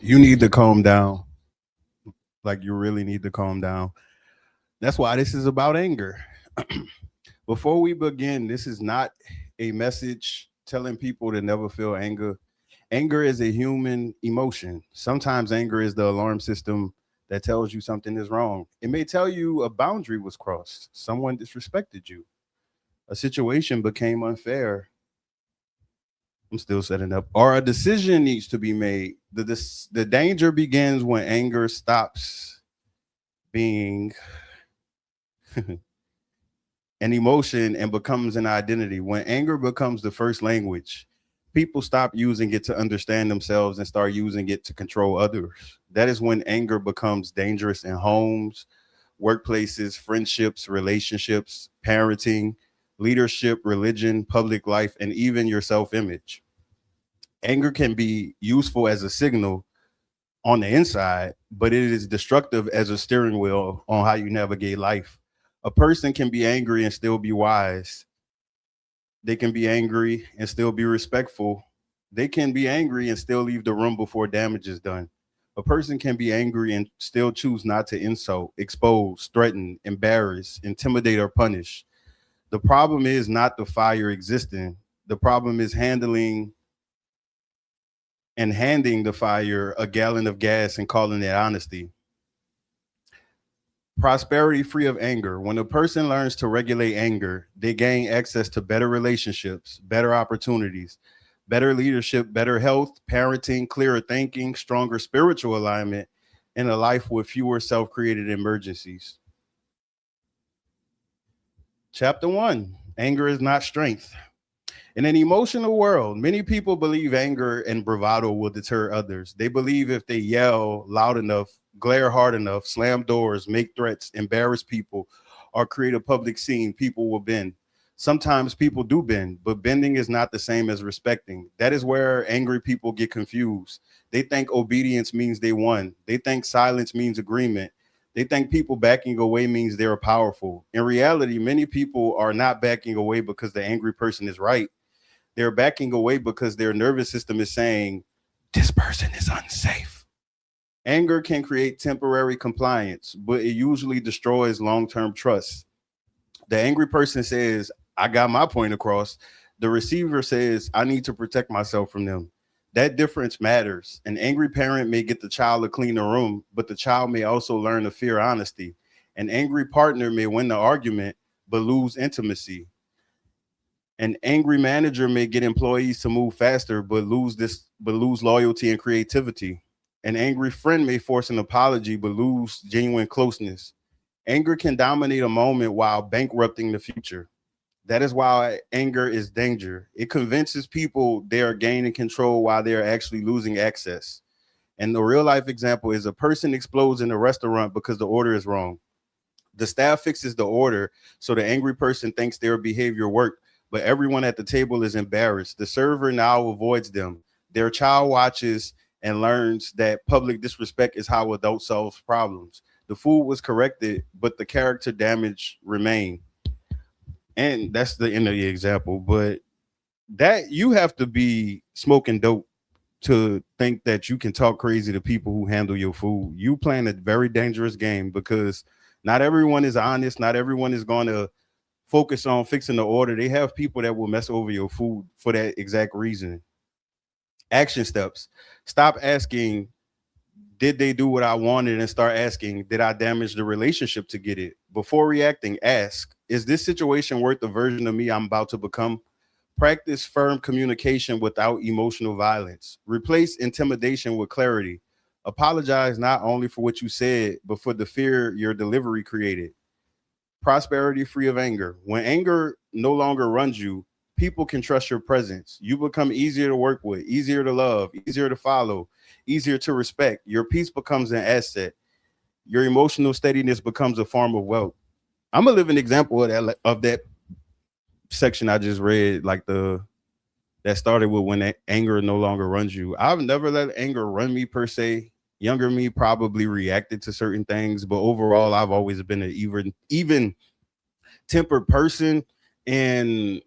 You need to calm down. Like you really need to calm down. That's why this is about anger. Before we begin, this is not a message telling people to never feel anger. Anger is a human emotion. Sometimes anger is the alarm system that tells you something is wrong. It may tell you a boundary was crossed, someone disrespected you, a situation became unfair. I'm still setting up. Or a decision needs to be made. The danger begins when anger stops being an emotion and becomes an identity. When anger becomes the first language, people stop using it to understand themselves and start using it to control others. That is when anger becomes dangerous in homes, workplaces, friendships, relationships, parenting, leadership, religion, public life, and even your self image. Anger can be useful as a signal on the inside, but it is destructive as a steering wheel on how you navigate life. A person can be angry and still be wise. They can be angry and still be respectful. They can be angry and still leave the room before damage is done. A person can be angry and still choose not to insult, expose, threaten, embarrass, intimidate, or punish. The problem is not the fire existing. The problem is handling and handing the fire a gallon of gas and calling it honesty. Prosperity free of anger. When a person learns to regulate anger, they gain access to better relationships, better opportunities, better leadership, better health, parenting, clearer thinking, stronger spiritual alignment, and a life with fewer self created emergencies. Chapter one, anger is not strength. In an emotional world, many people believe anger and bravado will deter others. They believe if they yell loud enough, glare hard enough, slam doors, make threats, embarrass people, or create a public scene, people will bend. Sometimes people do bend, but bending is not the same as respecting. That is where angry people get confused. They think obedience means they won. They think silence means agreement. They think people backing away means they're powerful. In reality, many people are not backing away because the angry person is right. They're backing away because their nervous system is saying, this person is unsafe. Anger can create temporary compliance, but it usually destroys long term trust. The angry person says, I got my point across. The receiver says, I need to protect myself from them. That difference matters. An angry parent may get the child to clean the room, but the child may also learn to fear honesty. An angry partner may win the argument, but lose intimacy. An angry manager may get employees to move faster but lose loyalty and creativity. An angry friend may force an apology but lose genuine closeness. Anger can dominate a moment while bankrupting the future. That is why anger is danger. It convinces people they are gaining control while they are actually losing access. And the real life example is a person explodes in a restaurant because the order is wrong. The staff fixes the order, so the angry person thinks their behavior worked, but everyone at the table is embarrassed. The server now avoids them. Their child watches and learns that public disrespect is how adults solve problems. The food was corrected, but the character damage remained. And that's the end of the example. But that you have to be smoking dope to think that you can talk crazy to people who handle your food. You playing a very dangerous game because not everyone is honest. Not everyone is going to focus on fixing the order. They have people that will mess over your food for that exact reason. Action steps. Stop asking, did they do what I wanted? And start asking, did I damage the relationship to get it? Before reacting, ask, is this situation worth the version of me I'm about to become? Practice firm communication without emotional violence. Replace intimidation with clarity. Apologize not only for what you said, but for the fear your delivery created. Prosperity free of anger. When anger no longer runs you, people can trust your presence. You become easier to work with, easier to love, easier to follow, easier to respect. Your peace becomes an asset. Your emotional steadiness becomes a form of wealth. I'm a living example of that section I just read, like the that started with when anger no longer runs you. I've never let anger run me per se. Younger me probably reacted to certain things, but overall, I've always been an even tempered person. And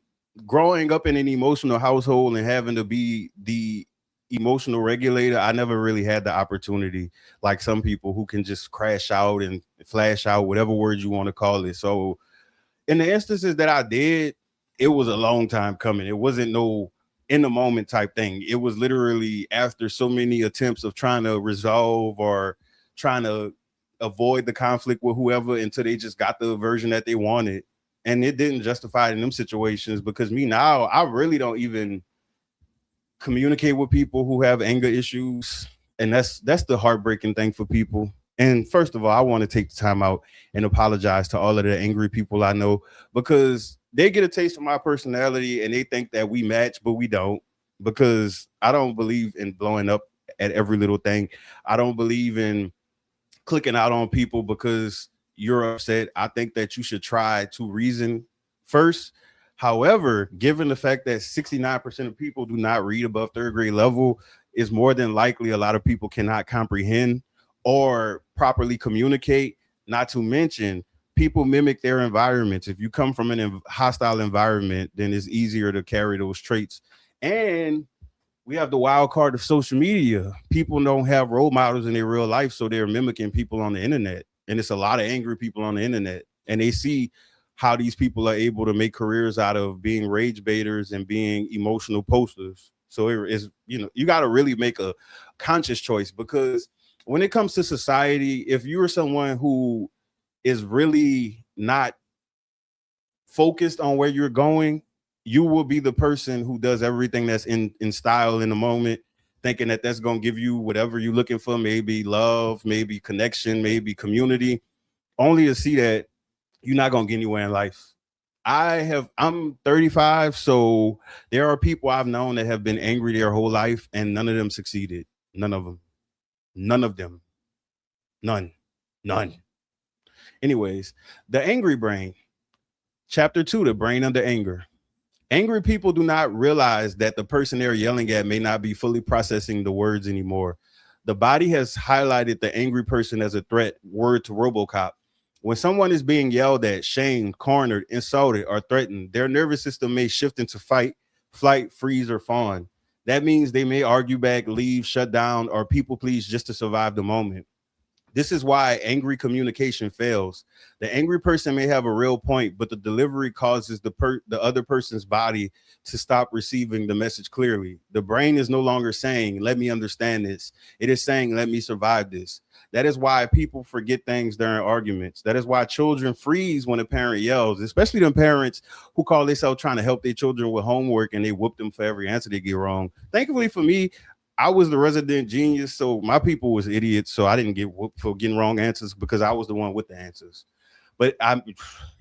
growing up in an emotional household and having to be the emotional regulator. I never really had the opportunity like some people who can just crash out and flash out, whatever word you want to call it. So in the instances that I did, it was a long time coming. It wasn't no in the moment type thing. It was literally after so many attempts of trying to resolve or trying to avoid the conflict with whoever until they just got the version that they wanted. And it didn't justify it in them situations because me now, I really don't even communicate with people who have anger issues. And that's the heartbreaking thing for people. And first of all, I want to take the time out and apologize to all of the angry people I know because they get a taste of my personality and they think that we match, but we don't. Because I don't believe in blowing up at every little thing. I don't believe in clicking out on people because you're upset. I think that you should try to reason first. However, given the fact that 69% of people do not read above third grade level, is more than likely a lot of people cannot comprehend or properly communicate. Not to mention, people mimic their environments. If you come from an hostile environment, then it's easier to carry those traits. And we have the wild card of social media. People don't have role models in their real life, so they're mimicking people on the internet. And it's a lot of angry people on the internet. And they see how these people are able to make careers out of being rage baiters and being emotional posters. So it is, you got to really make a conscious choice because when it comes to society, if you're someone who is really not focused on where you're going, you will be the person who does everything that's in style in the moment, thinking that that's going to give you whatever you're looking for, maybe love, maybe connection, maybe community, only to see that you're not going to get anywhere in life. I'm 35, so there are people I've known that have been angry their whole life and none of them succeeded. None of them. None of them. None. Anyways, the angry brain. Chapter 2, the brain under anger. Angry people do not realize that the person they're yelling at may not be fully processing the words anymore. The body has highlighted the angry person as a threat, word to RoboCop. When someone is being yelled at, shamed, cornered, insulted, or threatened, their nervous system may shift into fight, flight, freeze, or fawn. That means they may argue back, leave, shut down, or people please just to survive the moment. This is why angry communication fails. The angry person may have a real point, but the delivery causes the other person's body to stop receiving the message clearly. The brain is no longer saying, let me understand this. It is saying, let me survive this. That is why people forget things during arguments. That is why children freeze when a parent yells, especially the parents who call themselves trying to help their children with homework and they whoop them for every answer they get wrong. Thankfully for me, I was the resident genius, so my people was idiots. So I didn't get whooped for getting wrong answers because I was the one with the answers.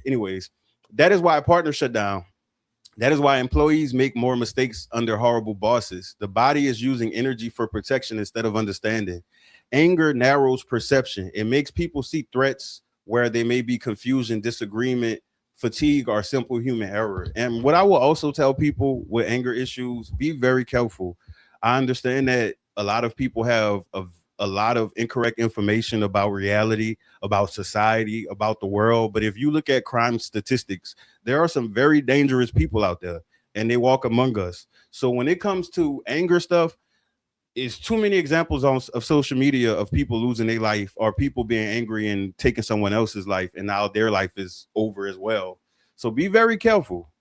Anyways, that is why partners shut down. That is why employees make more mistakes under horrible bosses. The body is using energy for protection instead of understanding. Anger narrows perception. It makes people see threats where they may be confusion, disagreement, fatigue, or simple human error. And what I will also tell people with anger issues, be very careful. I understand that a lot of people have a lot of incorrect information about reality, about society, about the world. But if you look at crime statistics, there are some very dangerous people out there and they walk among us. So when it comes to anger stuff, it's too many examples of social media of people losing their life or people being angry and taking someone else's life and now their life is over as well. So be very careful.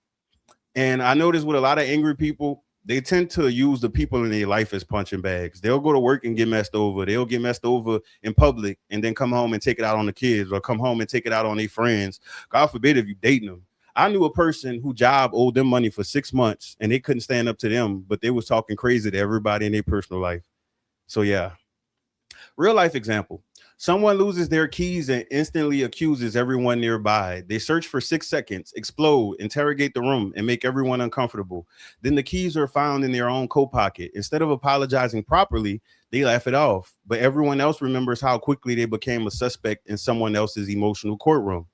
And I notice with a lot of angry people, they tend to use the people in their life as punching bags. They'll go to work and get messed over. They'll get messed over in public and then come home and take it out on the kids or come home and take it out on their friends. God forbid if you dating them. I knew a person who job owed them money for 6 months and they couldn't stand up to them, but they was talking crazy to everybody in their personal life. So yeah, real life example. Someone loses their keys and instantly accuses everyone nearby. They search for 6 seconds, explode, interrogate the room, and make everyone uncomfortable. Then the keys are found in their own coat pocket. Instead of apologizing properly, they laugh it off. But everyone else remembers how quickly they became a suspect in someone else's emotional courtroom.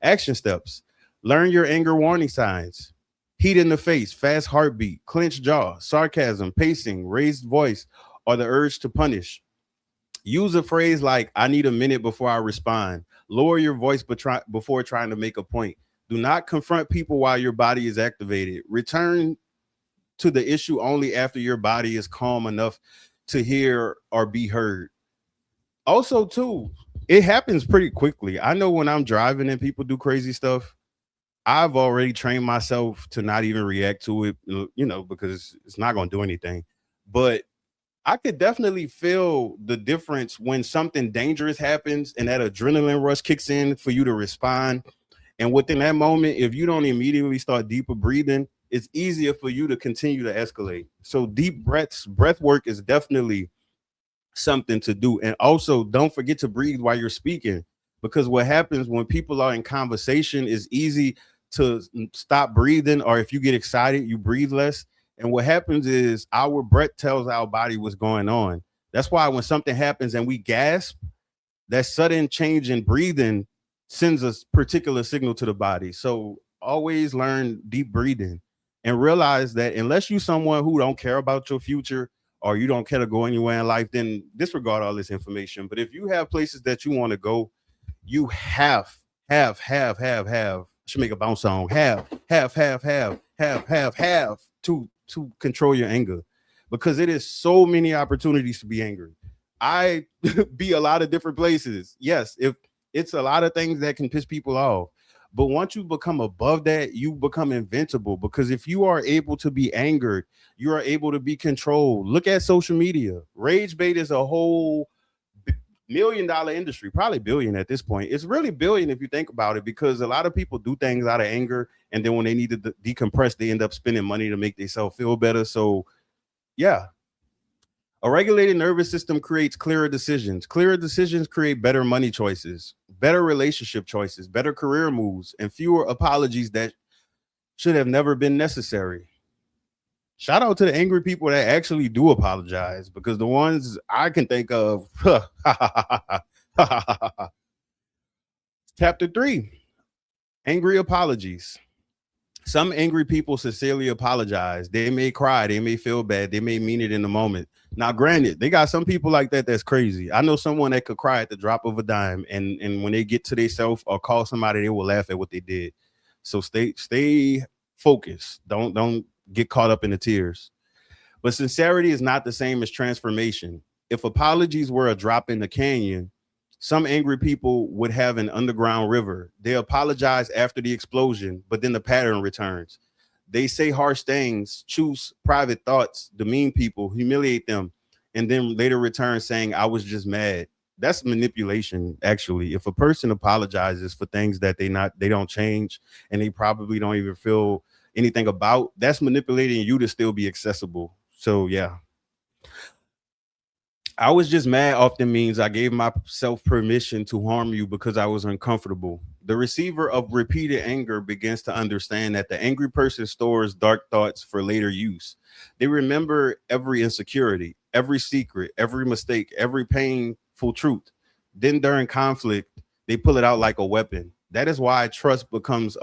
Action steps. Learn your anger warning signs. Heat in the face, fast heartbeat, clenched jaw, sarcasm, pacing, raised voice, or the urge to punish. Use a phrase like, I need a minute before I respond. Lower your voice before trying to make a point. Do not confront people while your body is activated. Return to the issue only after your body is calm enough to hear or be heard. Also, too, it happens pretty quickly. I know when I'm driving and people do crazy stuff, I've already trained myself to not even react to it, because it's not going to do anything. But I could definitely feel the difference when something dangerous happens and that adrenaline rush kicks in for you to respond. And within that moment, if you don't immediately start deeper breathing, it's easier for you to continue to escalate. So breath work is definitely something to do. And also don't forget to breathe while you're speaking. Because what happens when people are in conversation is easy to stop breathing, or if you get excited, you breathe less. And what happens is our breath tells our body what's going on. That's why when something happens and we gasp, that sudden change in breathing sends a particular signal to the body. So always learn deep breathing and realize that unless you someone who don't care about your future or you don't care to go anywhere in life, then disregard all this information. But if you have places that you want to go, you have should make a bounce song. Have to control your anger, because it is so many opportunities to be angry. I be a lot of different places. Yes, if it's a lot of things that can piss people off. But once you become above that, you become invincible, because if you are able to be angered, you are able to be controlled. Look at social media. Rage bait is a whole $1 million industry, probably billion at this point. It's really billion if you think about it, because a lot of people do things out of anger, and then when they need to decompress, they end up spending money to make themselves feel better. So yeah, a regulated nervous system creates clearer decisions. Clearer decisions create better money choices, better relationship choices, better career moves, and fewer apologies that should have never been necessary. Shout out to the angry people that actually do apologize, because the ones I can think of, chapter 3, angry apologies. Some angry people sincerely apologize. They may cry, they may feel bad, they may mean it in the moment. Now, granted, they got some people like that that's crazy. I know someone that could cry at the drop of a dime, and when they get to themselves or call somebody, they will laugh at what they did. So stay focused. Don't get caught up in the tears. But sincerity is not the same as transformation. If apologies were a drop in the canyon, some angry people would have an underground river. They apologize after the explosion, but then the pattern returns. They say harsh things, choose private thoughts, demean people, humiliate them, and then later return saying, I was just mad. That's manipulation, actually. If a person apologizes for things that they don't change, and they probably don't even feel anything about, that's manipulating you to still be accessible. So yeah, I was just mad often means I gave myself permission to harm you because I was uncomfortable. The receiver of repeated anger begins to understand that the angry person stores dark thoughts for later use. They remember every insecurity, every secret, every mistake, every painful truth. Then during conflict, they pull it out like a weapon. That is why trust becomes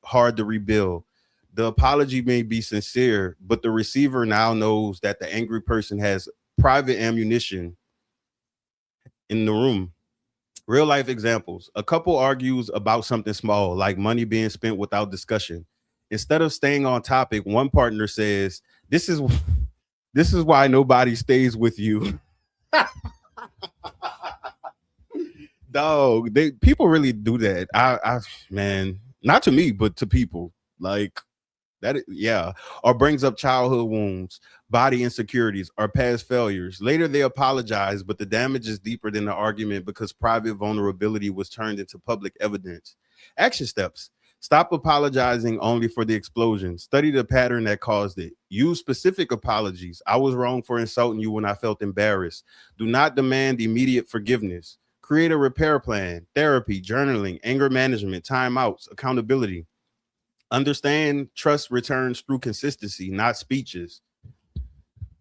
hard to rebuild. The apology may be sincere, but the receiver now knows that the angry person has private ammunition in the room. Real life examples. A couple argues about something small, like money being spent without discussion. Instead of staying on topic, one partner says, this is why nobody stays with you." Dog, people really do that. I man, not to me, but to people. Like yeah, or brings up childhood wounds, body insecurities, or past failures. Later they apologize, but the damage is deeper than the argument because private vulnerability was turned into public evidence. Action steps: stop apologizing only for the explosion. Study the pattern that caused it. Use specific apologies. I was wrong for insulting you when I felt embarrassed. Do not demand immediate forgiveness. Create a repair plan. Therapy, journaling, anger management, timeouts, accountability. Understand trust returns through consistency, not speeches.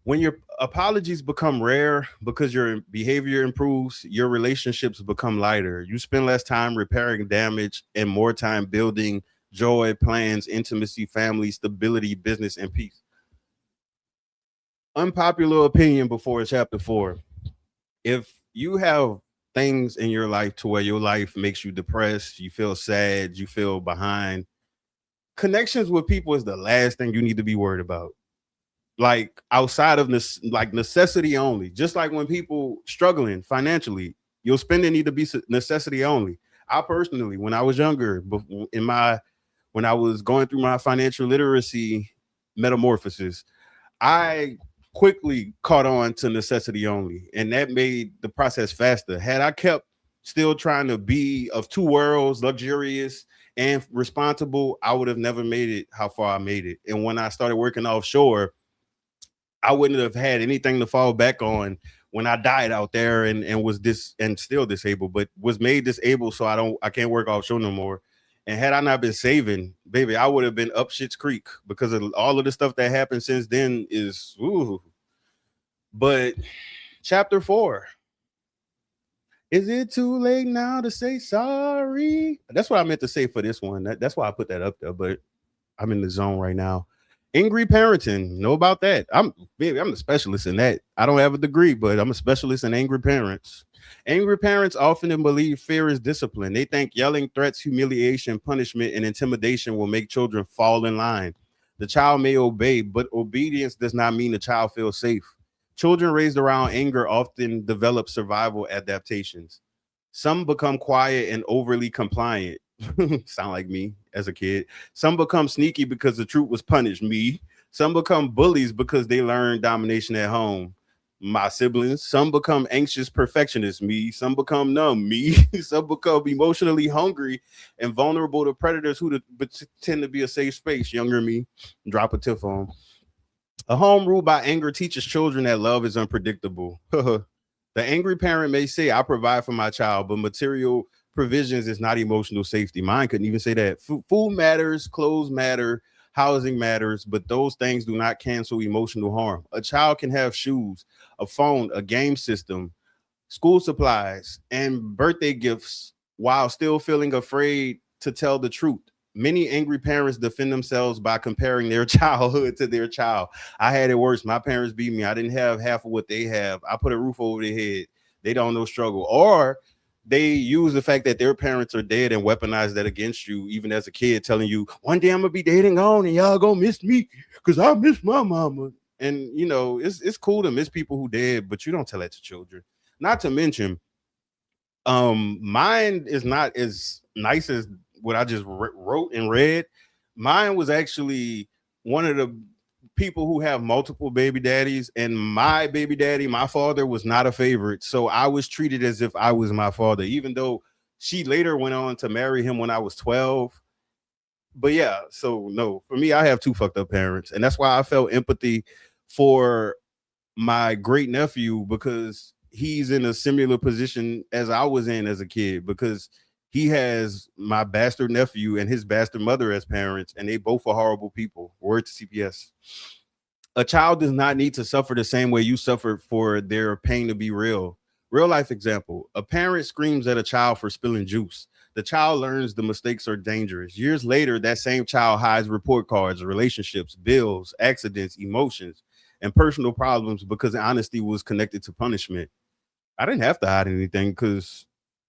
When your apologies become rare because your behavior improves, your relationships become lighter. You spend less time repairing damage and more time building joy, plans, intimacy, family, stability, business, and peace. Unpopular opinion before chapter 4. If you have things in your life to where your life makes you depressed, you feel sad, you feel behind, connections with people is the last thing you need to be worried about. like outside of this, like necessity only. Just like when people struggling financially, your spending need to be necessity only. I personally, when I was younger, in my when I was going through my financial literacy metamorphosis, I quickly caught on to necessity only, and that made the process faster. Had I kept still trying to be of two worlds, luxurious and responsible, I would have never made it how far I made it. And when I started working offshore, I wouldn't have had anything to fall back on when I died out there and was and still disabled, but was made disabled so I can't work offshore no more. And had I not been saving, baby, I would have been up shit's creek because of all of the stuff that happened since then is ooh. But chapter 4. Is it too late now to say sorry? That's what I meant to say for this one. That's why I put that up there, but I'm in the zone right now. Angry parenting, know about that? I'm a specialist in that. I don't have a degree, but I'm a specialist in angry parents. Angry parents often believe fear is discipline. They think yelling, threats, humiliation, punishment, and intimidation will make children fall in line. The child may obey, but obedience does not mean the child feels safe. Children raised around anger often develop survival adaptations. Some become quiet and overly compliant. Sound like me as a kid. Some become sneaky because the truth was punished. Me. Some become bullies because they learned domination at home. My siblings. Some become anxious perfectionists. Me. Some become numb. Me. Some become emotionally hungry and vulnerable to predators who pretend to be a safe space. Younger me. Drop a tiff on. A home ruled by anger teaches children that love is unpredictable. The angry parent may say, I provide for my child, but material provisions is not emotional safety. Mine couldn't even say that. Food matters, clothes matter, housing matters, but those things do not cancel emotional harm. A child can have shoes, a phone, a game system, school supplies, and birthday gifts while still feeling afraid to tell the truth. Many angry parents defend themselves by comparing their childhood to their child. I had it worse. My parents beat me. I didn't have half of what they have. I put a roof over their head. They don't know struggle. Or they use the fact that their parents are dead and weaponize that against you, even as a kid, telling you, one day I'm gonna be dead and gone, and y'all gonna miss me because I miss my mama. And it's cool to miss people who dead, but you don't tell that to children. Not to mention, mine is not as nice as what I just wrote and read. Mine was actually one of the people who have multiple baby daddies, and my baby daddy, my father, was not a favorite. So I was treated as if I was my father, even though she later went on to marry him when I was 12. But yeah, so no, for me, I have two fucked up parents, and that's why I felt empathy for my great nephew because he's in a similar position as I was in as a kid because he has my bastard nephew and his bastard mother as parents, and they both are horrible people. Word to CPS. A child does not need to suffer the same way you suffered for their pain to be real. Real life example. A parent screams at a child for spilling juice. The child learns the mistakes are dangerous. Years later, that same child hides report cards, relationships, bills, accidents, emotions, and personal problems because honesty was connected to punishment. I didn't have to hide anything because,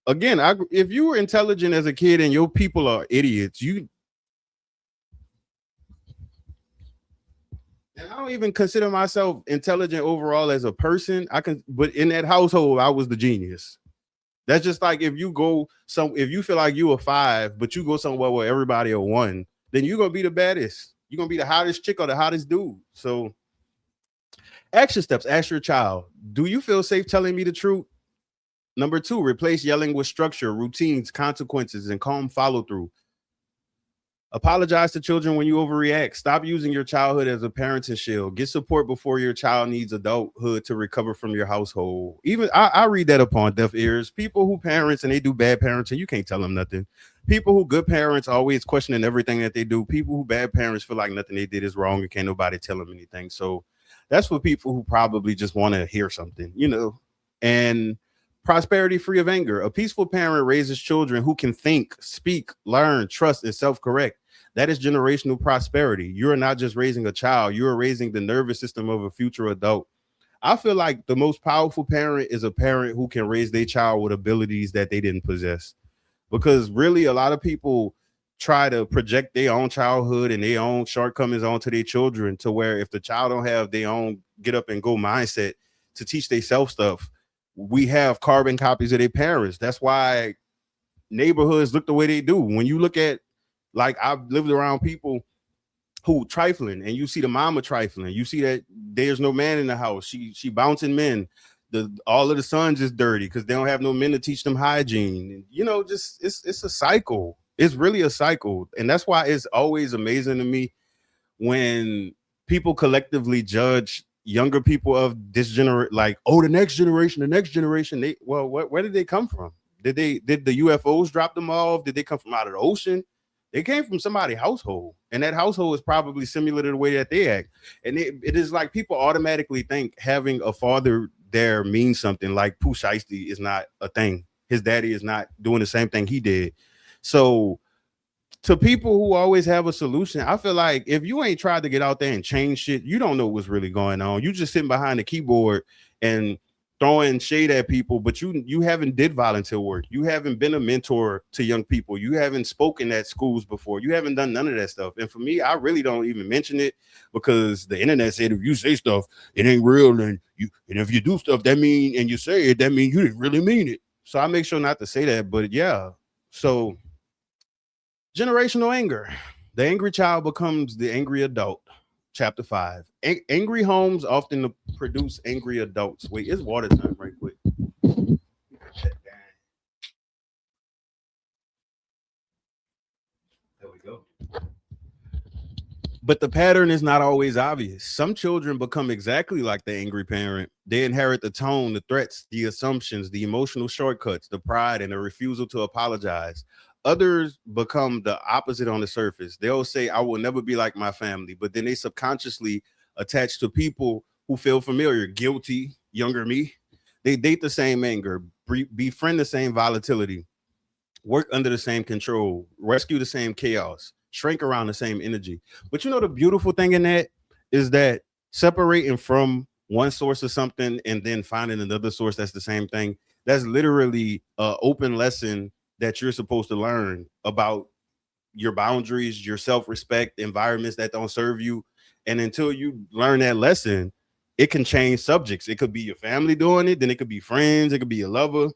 again, if you were intelligent as a kid and your people are idiots, and I don't even consider myself intelligent overall as a person. But in that household, I was the genius. That's just like if you feel like you a 5, but you go somewhere where everybody a 1, then you're gonna be the baddest. You're gonna be the hottest chick or the hottest dude. So action steps. Ask your child, do you feel safe telling me the truth? Number 2, replace yelling with structure, routines, consequences, and calm follow through. Apologize to children when you overreact. Stop using your childhood as a parenting shield. Get support before your child needs adulthood to recover from your household. Even I read that upon deaf ears. People who parents and they do bad parenting, you can't tell them nothing. People who good parents always questioning everything that they do. People who bad parents feel like nothing they did is wrong and can't nobody tell them anything. So that's for people who probably just want to hear something. And prosperity free of anger. A peaceful parent raises children who can think, speak, learn, trust, and self correct. That is generational prosperity. You are not just raising a child, you are raising the nervous system of a future adult. I feel like the most powerful parent is a parent who can raise their child with abilities that they didn't possess. Because really, a lot of people try to project their own childhood and their own shortcomings onto their children, to where if the child don't have their own get up and go mindset to teach they self stuff, we have carbon copies of their parents. That's why neighborhoods look the way they do. When you look at, like, I've lived around people who trifling, and you see the mama trifling, you see that there's no man in the house, she bouncing men, the all of the sons is dirty because they don't have no men to teach them hygiene. And, just it's a cycle. It's really a cycle. And that's why it's always amazing to me when people collectively judge younger people of this generation, like, oh, the next generation. Where did they come from? Did the UFOs drop them off? Did they come from out of the ocean? They came from somebody's household, and that household is probably similar to the way that they act. And it is like people automatically think having a father there means something. Like Pooh Shiesty is not a thing. His daddy is not doing the same thing he did. So to people who always have a solution, I feel like if you ain't tried to get out there and change shit, you don't know what's really going on. You just sitting behind the keyboard and throwing shade at people, but you haven't did volunteer work. You haven't been a mentor to young people. You haven't spoken at schools before. You haven't done none of that stuff. And for me, I really don't even mention it, because the internet said if you say stuff, it ain't real, and if you do stuff and you say it, that means you didn't really mean it. So I make sure not to say that. But yeah, so generational anger. The angry child becomes the angry adult. Chapter 5. Angry homes often produce angry adults. Wait, it's water time right quick. There we go. But the pattern is not always obvious. Some children become exactly like the angry parent. They inherit the tone, the threats, the assumptions, the emotional shortcuts, the pride, and the refusal to apologize. Others become the opposite on the surface. They'll say, I will never be like my family, but then they subconsciously attach to people who feel familiar, guilty, younger me. They date the same anger, befriend the same volatility, work under the same control, rescue the same chaos, shrink around the same energy. But the beautiful thing in that is that separating from one source of something and then finding another source that's the same thing, that's literally an open lesson that you're supposed to learn about your boundaries, your self-respect, environments that don't serve you. And until you learn that lesson, it can change subjects. It could be your family doing it, then it could be friends, it could be your lover.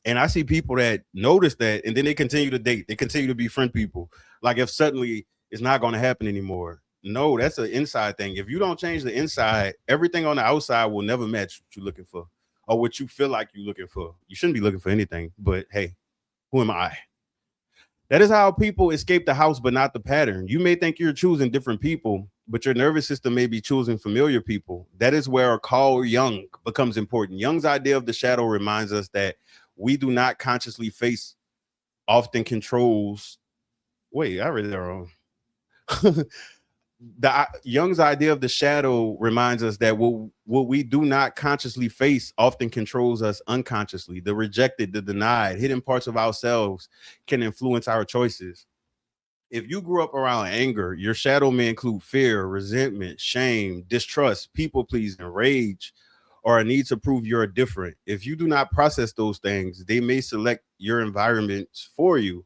And I see people that notice that, and then they continue to date. They continue to befriend people. Like if suddenly it's not going to happen anymore. No, that's an inside thing. If you don't change the inside, everything on the outside will never match what you're looking for or what you feel like you're looking for. You shouldn't be looking for anything, but hey, who am I? That is how people escape the house, but not the pattern. You may think you're choosing different people, but your nervous system may be choosing familiar people. That is where Carl Jung becomes important. Jung's idea of the shadow reminds us that we do not consciously face often controls. Wait, I read that wrong. Jung's idea of the shadow reminds us that what we do not consciously face often controls us unconsciously. The rejected, the denied, hidden parts of ourselves can influence our choices. If you grew up around anger, your shadow may include fear, resentment, shame, distrust, people pleasing, rage, or a need to prove you're different. If you do not process those things, they may select your environments for you.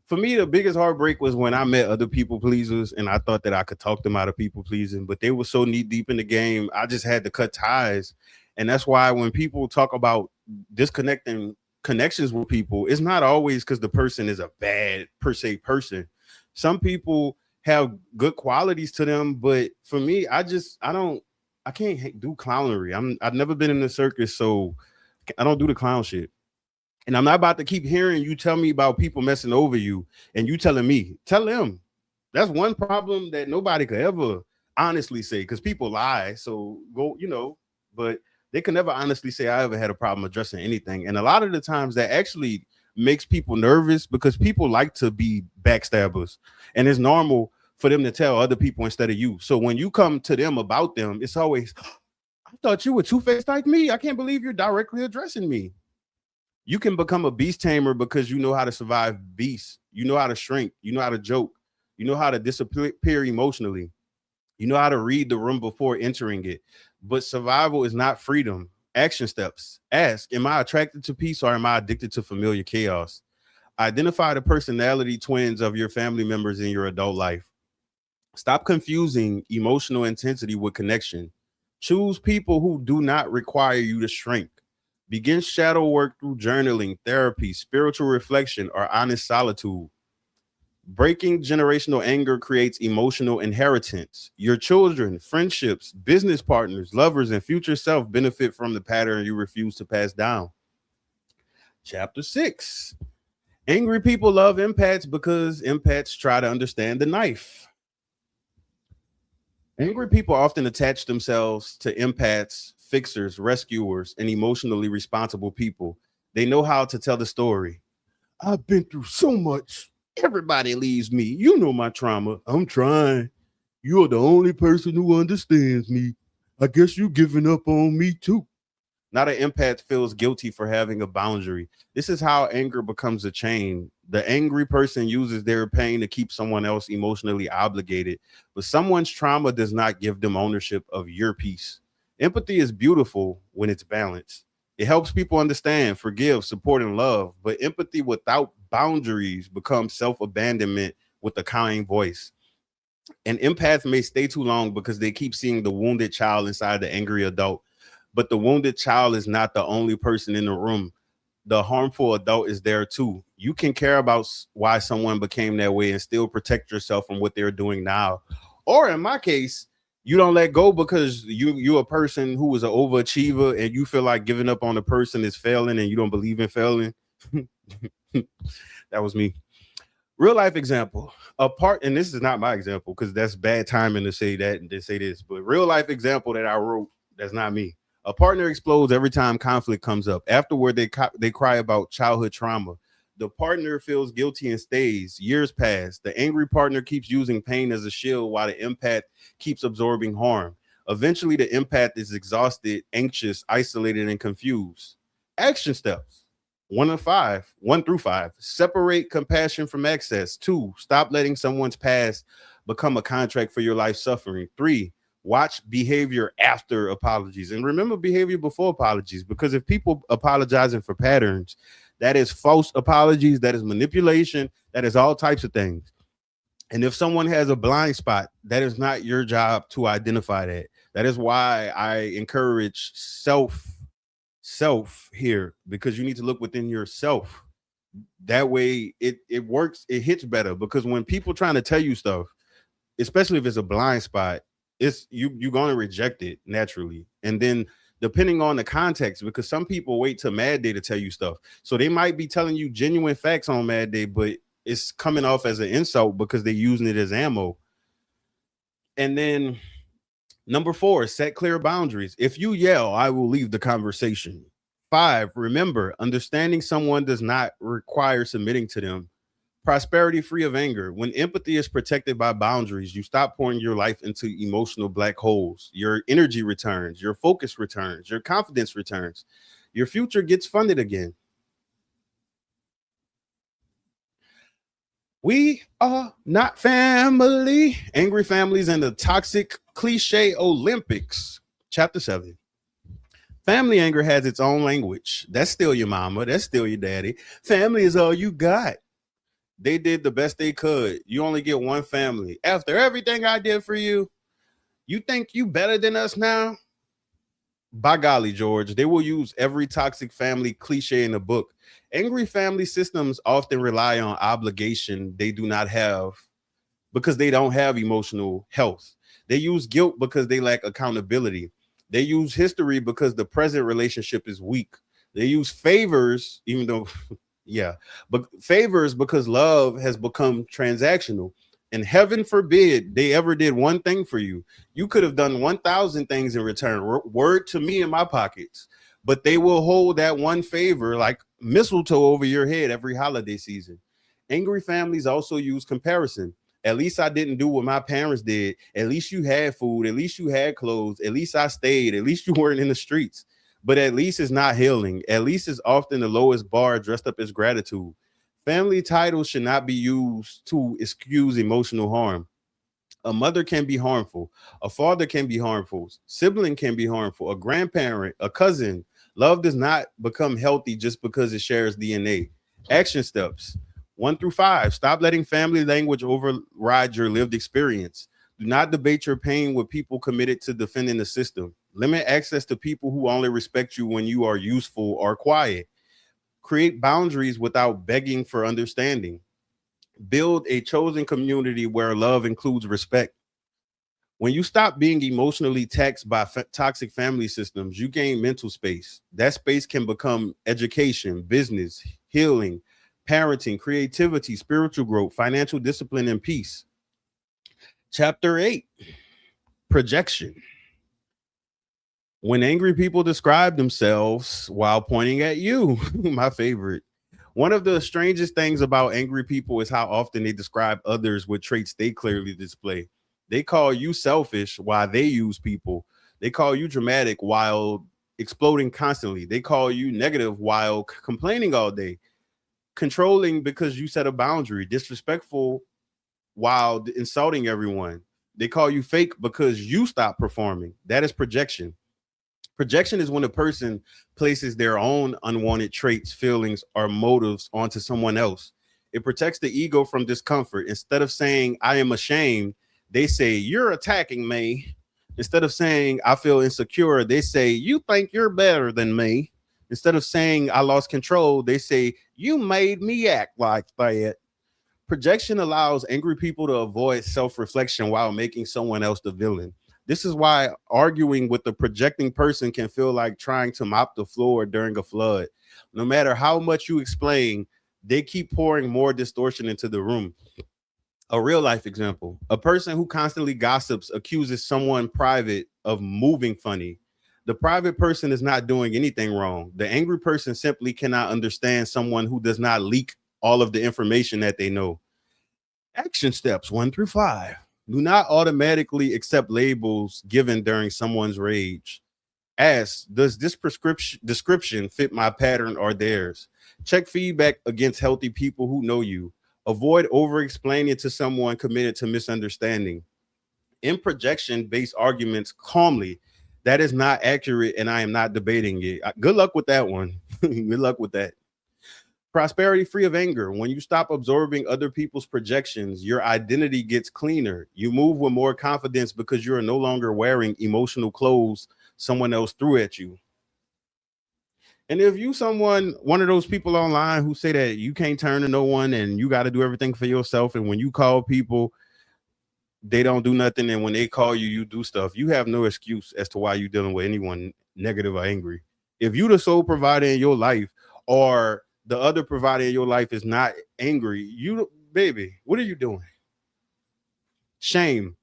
For me, the biggest heartbreak was when I met other people pleasers and I thought that I could talk them out of people pleasing, but they were so knee deep in the game, I just had to cut ties. And that's why when people talk about disconnecting connections with people, it's not always because the person is a bad per se person. Some people have good qualities to them, but for me, I can't do clownery. I've never been in the circus, so I don't do the clown shit. And I'm not about to keep hearing you tell me about people messing over you and you telling me, tell them. That's one problem that nobody could ever honestly say, because people lie. So go, but they can never honestly say I ever had a problem addressing anything. And a lot of the times that actually makes people nervous because people like to be backstabbers. And it's normal for them to tell other people instead of you. So when you come to them about them, it's always, I thought you were two-faced like me. I can't believe you're directly addressing me. You can become a beast tamer because you know how to survive beasts. You know how to shrink. You know how to joke. You know how to disappear emotionally. You know how to read the room before entering it. But survival is not freedom. Action steps. Ask, am I attracted to peace or am I addicted to familiar chaos? Identify the personality twins of your family members in your adult life. Stop confusing emotional intensity with connection. Choose people who do not require you to shrink. Begin shadow work through journaling, therapy, spiritual reflection, or honest solitude. Breaking generational anger creates emotional inheritance. Your children, friendships, business partners, lovers, and future self benefit from the pattern you refuse to pass down. Chapter 6. Angry people love empaths because empaths try to understand the knife. Angry people often attach themselves to empaths, fixers, rescuers, and emotionally responsible people. They know how to tell the story. I've been through so much. Everybody leaves me. You know my trauma. I'm trying. You're the only person who understands me. I guess you giving up on me too. Not an empath feels guilty for having a boundary. This is how anger becomes a chain. The angry person uses their pain to keep someone else emotionally obligated, but someone's trauma does not give them ownership of your peace. Empathy is beautiful when it's balanced. It helps people understand, forgive, support, and love, but empathy without boundaries becomes self abandonment with a kind voice. An empath may stay too long because they keep seeing the wounded child inside the angry adult, but the wounded child is not the only person in the room. The harmful adult is there too. You can care about why someone became that way and still protect yourself from what they're doing now. Or in my case, you don't let go because you're a person who is an overachiever and you feel like giving up on the person is failing and you don't believe in failing. That was me. Real life example. A part, and this is not my example because that's bad timing to say that and to say this, but real life example that I wrote, that's not me. A partner explodes every time conflict comes up. Afterward, they cry about childhood trauma. The partner feels guilty and stays. Years pass. The angry partner keeps using pain as a shield while the empath keeps absorbing harm. Eventually, the empath is exhausted, anxious, isolated, and confused. Action steps. 1 through 5. Separate compassion from excess. 2, stop letting someone's past become a contract for your life suffering. 3, watch behavior after apologies. And remember behavior before apologies, because if people apologizing for patterns, that is false apologies, that is manipulation, that is all types of things. And if someone has a blind spot, that is not your job to identify that. That is why I encourage self here, because you need to look within yourself. That way it works, it hits better, because when people trying to tell you stuff, especially if it's a blind spot, it's you're going to reject it naturally. And then depending on the context, because some people wait till mad day to tell you stuff, so they might be telling you genuine facts on mad day, but it's coming off as an insult because they're using it as ammo. And then number 4, set clear boundaries. If you yell, I will leave the conversation. 5, remember, understanding someone does not require submitting to them. Prosperity free of anger. When empathy is protected by boundaries, you stop pouring your life into emotional black holes. Your energy returns, your focus returns, your confidence returns. Your future gets funded again. We are not family. Angry families and the toxic cliche Olympics. Chapter 7. Family anger has its own language. That's still your mama. That's still your daddy. Family is all you got. They did the best they could. You only get one family. After everything I did for you, you think you better than us now? By golly, George, they will use every toxic family cliche in the book. Angry family systems often rely on obligation they do not have because they don't have emotional health. They use guilt because they lack accountability. They use history because the present relationship is weak. They use favors, even though, yeah, but favors because love has become transactional. And heaven forbid they ever did one thing for you. You could have done 1,000 things in return. Word to me in my pockets. But they will hold that one favor like mistletoe over your head every holiday season. Angry families also use comparison. At least I didn't do what my parents did. At least you had food. At least you had clothes. At least I stayed. At least you weren't in the streets. But at least it's not healing. At least is often the lowest bar dressed up as gratitude. Family titles should not be used to excuse emotional harm. A mother can be harmful. A father can be harmful. Sibling can be harmful. A grandparent, a cousin. Love does not become healthy just because it shares DNA. Action steps 1 through 5. Stop letting family language override your lived experience. Do not debate your pain with people committed to defending the system. Limit access to people who only respect you when you are useful or quiet. Create boundaries without begging for understanding. Build a chosen community where love includes respect. When you stop being emotionally taxed by toxic family systems, you gain mental space. That space can become education, business, healing, parenting, creativity, spiritual growth, financial discipline, and peace. Chapter 8, projection. When angry people describe themselves while pointing at you, my favorite. One of the strangest things about angry people is how often they describe others with traits they clearly display. They call you selfish while they use people. They call you dramatic while exploding constantly. They call you negative while complaining all day. Controlling because you set a boundary. Disrespectful while insulting everyone. They call you fake because you stop performing. That is projection. Projection is when a person places their own unwanted traits, feelings, or motives onto someone else. It protects the ego from discomfort. Instead of saying, I am ashamed, they say, you're attacking me. Instead of saying, I feel insecure, they say, you think you're better than me. Instead of saying, I lost control, they say, you made me act like that. Projection allows angry people to avoid self reflection while making someone else the villain. This is why arguing with the projecting person can feel like trying to mop the floor during a flood. No matter how much you explain, they keep pouring more distortion into the room. A real life example: a person who constantly gossips accuses someone private of moving funny. The private person is not doing anything wrong. The angry person simply cannot understand someone who does not leak all of the information that they know. Action steps 1 through 5. Do not automatically accept labels given during someone's rage. Ask, does this prescription description fit my pattern or theirs? Check feedback against healthy people who know you. Avoid over explaining to someone committed to misunderstanding. In projection based arguments calmly. That is not accurate, and I am not debating it. Good luck with that one. Good luck with that. Prosperity free of anger. When you stop absorbing other people's projections, your identity gets cleaner. You move with more confidence because you are no longer wearing emotional clothes someone else threw at you. And if you one of those people online who say that you can't turn to no one and you got to do everything for yourself, and when you call people, they don't do nothing, and when they call you, you do stuff. You have no excuse as to why you're dealing with anyone negative or angry. If you the sole provider in your life, or the other provider in your life is not angry, you baby, what are you doing? Shame,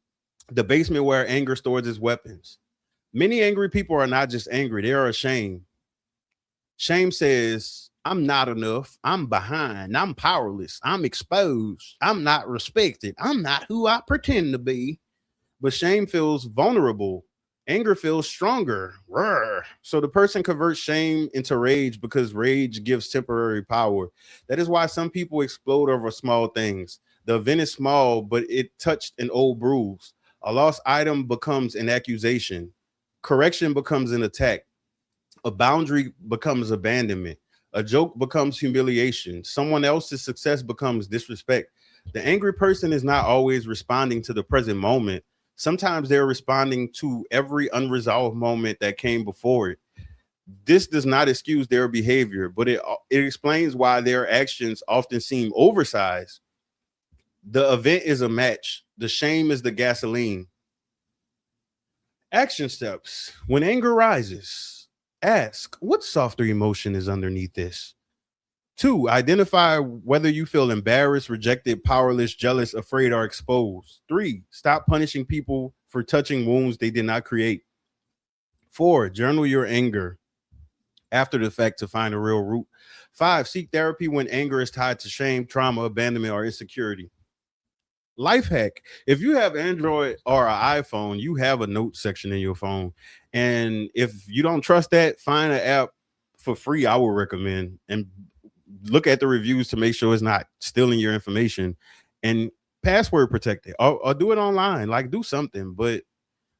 the basement where anger stores its weapons. Many angry people are not just angry, they are ashamed. Shame says, I'm not enough. I'm behind. I'm powerless. I'm exposed. I'm not respected. I'm not who I pretend to be. But shame feels vulnerable. Anger feels stronger. Roar. So the person converts shame into rage because rage gives temporary power. That is why some people explode over small things. The event is small, but it touched an old bruise. A lost item becomes an accusation. Correction becomes an attack. A boundary becomes abandonment. A joke becomes humiliation. Someone else's success becomes disrespect. The angry person is not always responding to the present moment. Sometimes they're responding to every unresolved moment that came before it. This does not excuse their behavior, but it explains why their actions often seem oversized. The event is a match. The shame is the gasoline. Action steps. When anger rises, ask, what softer emotion is underneath this? 2, identify whether you feel embarrassed, rejected, powerless, jealous, afraid, or exposed. 3, stop punishing people for touching wounds they did not create. 4, journal your anger after the fact to find a real root. 5, seek therapy when anger is tied to shame, trauma, abandonment, or insecurity. Life hack: if you have Android or an iPhone, you have a note section in your phone. And if you don't trust that, find an app for free I would recommend, and look at the reviews to make sure it's not stealing your information, and password protect it, or do it online, like do something. But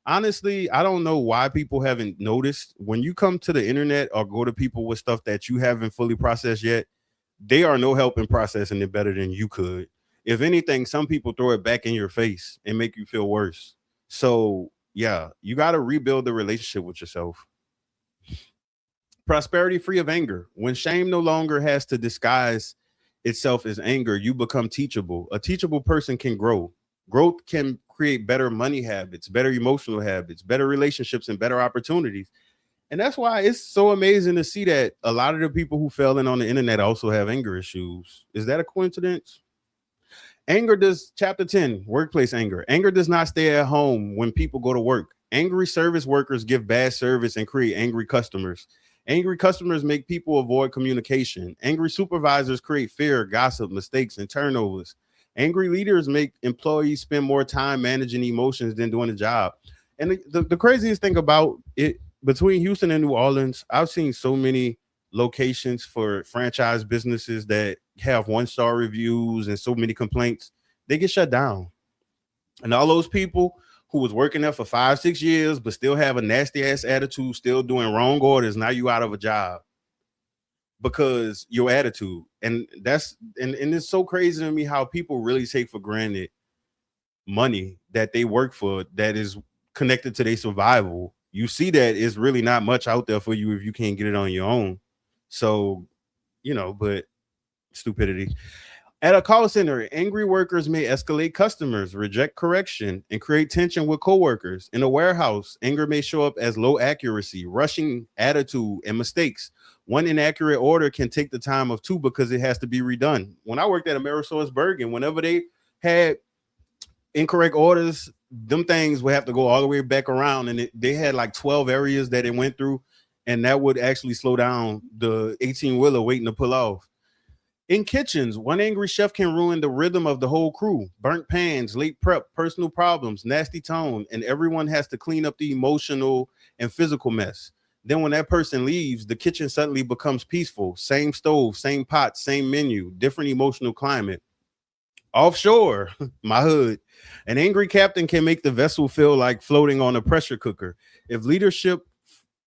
honestly, I don't know why people haven't noticed when you come to the internet or go to people with stuff that you haven't fully processed yet. They are no help in processing it better than you could. If anything, some people throw it back in your face and make you feel worse. So yeah, you got to rebuild the relationship with yourself. Prosperity free of anger. When shame no longer has to disguise itself as anger, you become teachable. A teachable person can grow. Growth can create better money habits, better emotional habits, better relationships, and better opportunities. And that's why it's so amazing to see that a lot of the people who fell in on the internet also have anger issues. Is that a coincidence? Anger does, chapter 10, workplace anger. Anger does not stay at home when people go to work. Angry service workers give bad service and create angry customers. Angry customers make people avoid communication. Angry supervisors create fear, gossip, mistakes, and turnovers. Angry leaders make employees spend more time managing emotions than doing the job. And the craziest thing about it, between Houston and New Orleans, I've seen so many locations for franchise businesses that have 1-star reviews and so many complaints. They get shut down. And all those people who was working there for 5, 6 years, but still have a nasty ass attitude, still doing wrong orders, now you out of a job because your attitude. And and it's so crazy to me how people really take for granted money that they work for that is connected to their survival. You see that it's really not much out there for you if you can't get it on your own. So, but stupidity. At a call center, angry workers may escalate customers, reject correction, and create tension with coworkers. In a warehouse, anger may show up as low accuracy, rushing attitude, and mistakes. One inaccurate order can take the time of two because it has to be redone. When I worked at Amerisource Bergen, whenever they had incorrect orders, them things would have to go all the way back around, and they had like 12 areas that it went through, and that would actually slow down the 18-wheeler waiting to pull off. In kitchens, one angry chef can ruin the rhythm of the whole crew. Burnt pans, late prep, personal problems, nasty tone, and everyone has to clean up the emotional and physical mess. Then when that person leaves, the kitchen suddenly becomes peaceful. Same stove, same pot, same menu, different emotional climate. Offshore, my hood, an angry captain can make the vessel feel like floating on a pressure cooker. If leadership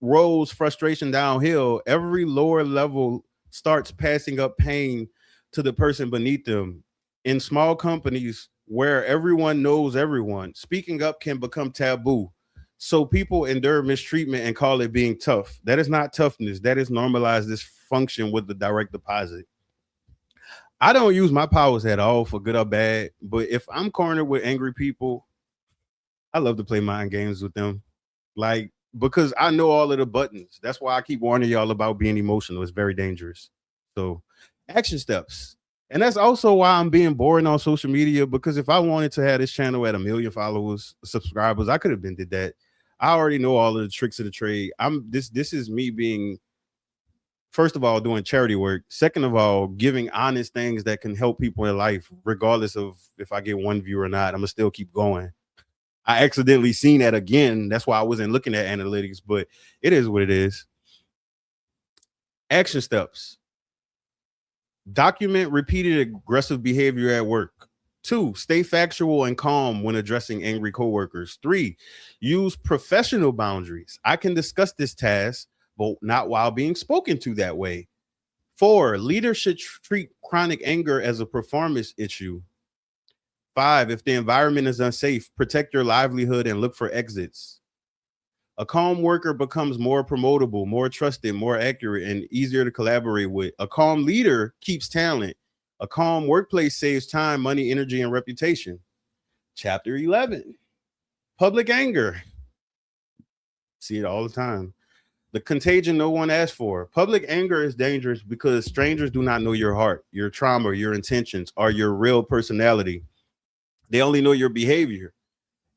rolls frustration downhill, every lower level starts passing up pain to the person beneath them. In small companies where everyone knows everyone, speaking up can become taboo. So people endure mistreatment and call it being tough. That is not toughness. That is normalized dysfunction with the direct deposit. I don't use my powers at all for good or bad, but if I'm cornered with angry people, I love to play mind games with them. Like, because I know all of the buttons. That's why I keep warning y'all about being emotional. It's very dangerous. So, action steps. And that's also why I'm being boring on social media, because if I wanted to have this channel at 1 million followers, subscribers, I could have been did that. I already know all of the tricks of the trade. This is me being, first of all, doing charity work. Second of all, giving honest things that can help people in life, regardless of if I get one view or not. I'm gonna still keep going. I accidentally seen that again. That's why I wasn't looking at analytics, but it is what it is. Action steps. Document repeated aggressive behavior at work. 2, stay factual and calm when addressing angry coworkers. 3, use professional boundaries. I can discuss this task, but not while being spoken to that way. 4, leaders should treat chronic anger as a performance issue. 5, if the environment is unsafe, protect your livelihood and look for exits. A calm worker becomes more promotable, more trusted, more accurate, and easier to collaborate with. A calm leader keeps talent. A calm workplace saves time, money, energy, and reputation. Chapter 11, public anger. See it all the time. The contagion no one asked for. Public anger is dangerous because strangers do not know your heart, your trauma, your intentions, or your real personality. They only know your behavior.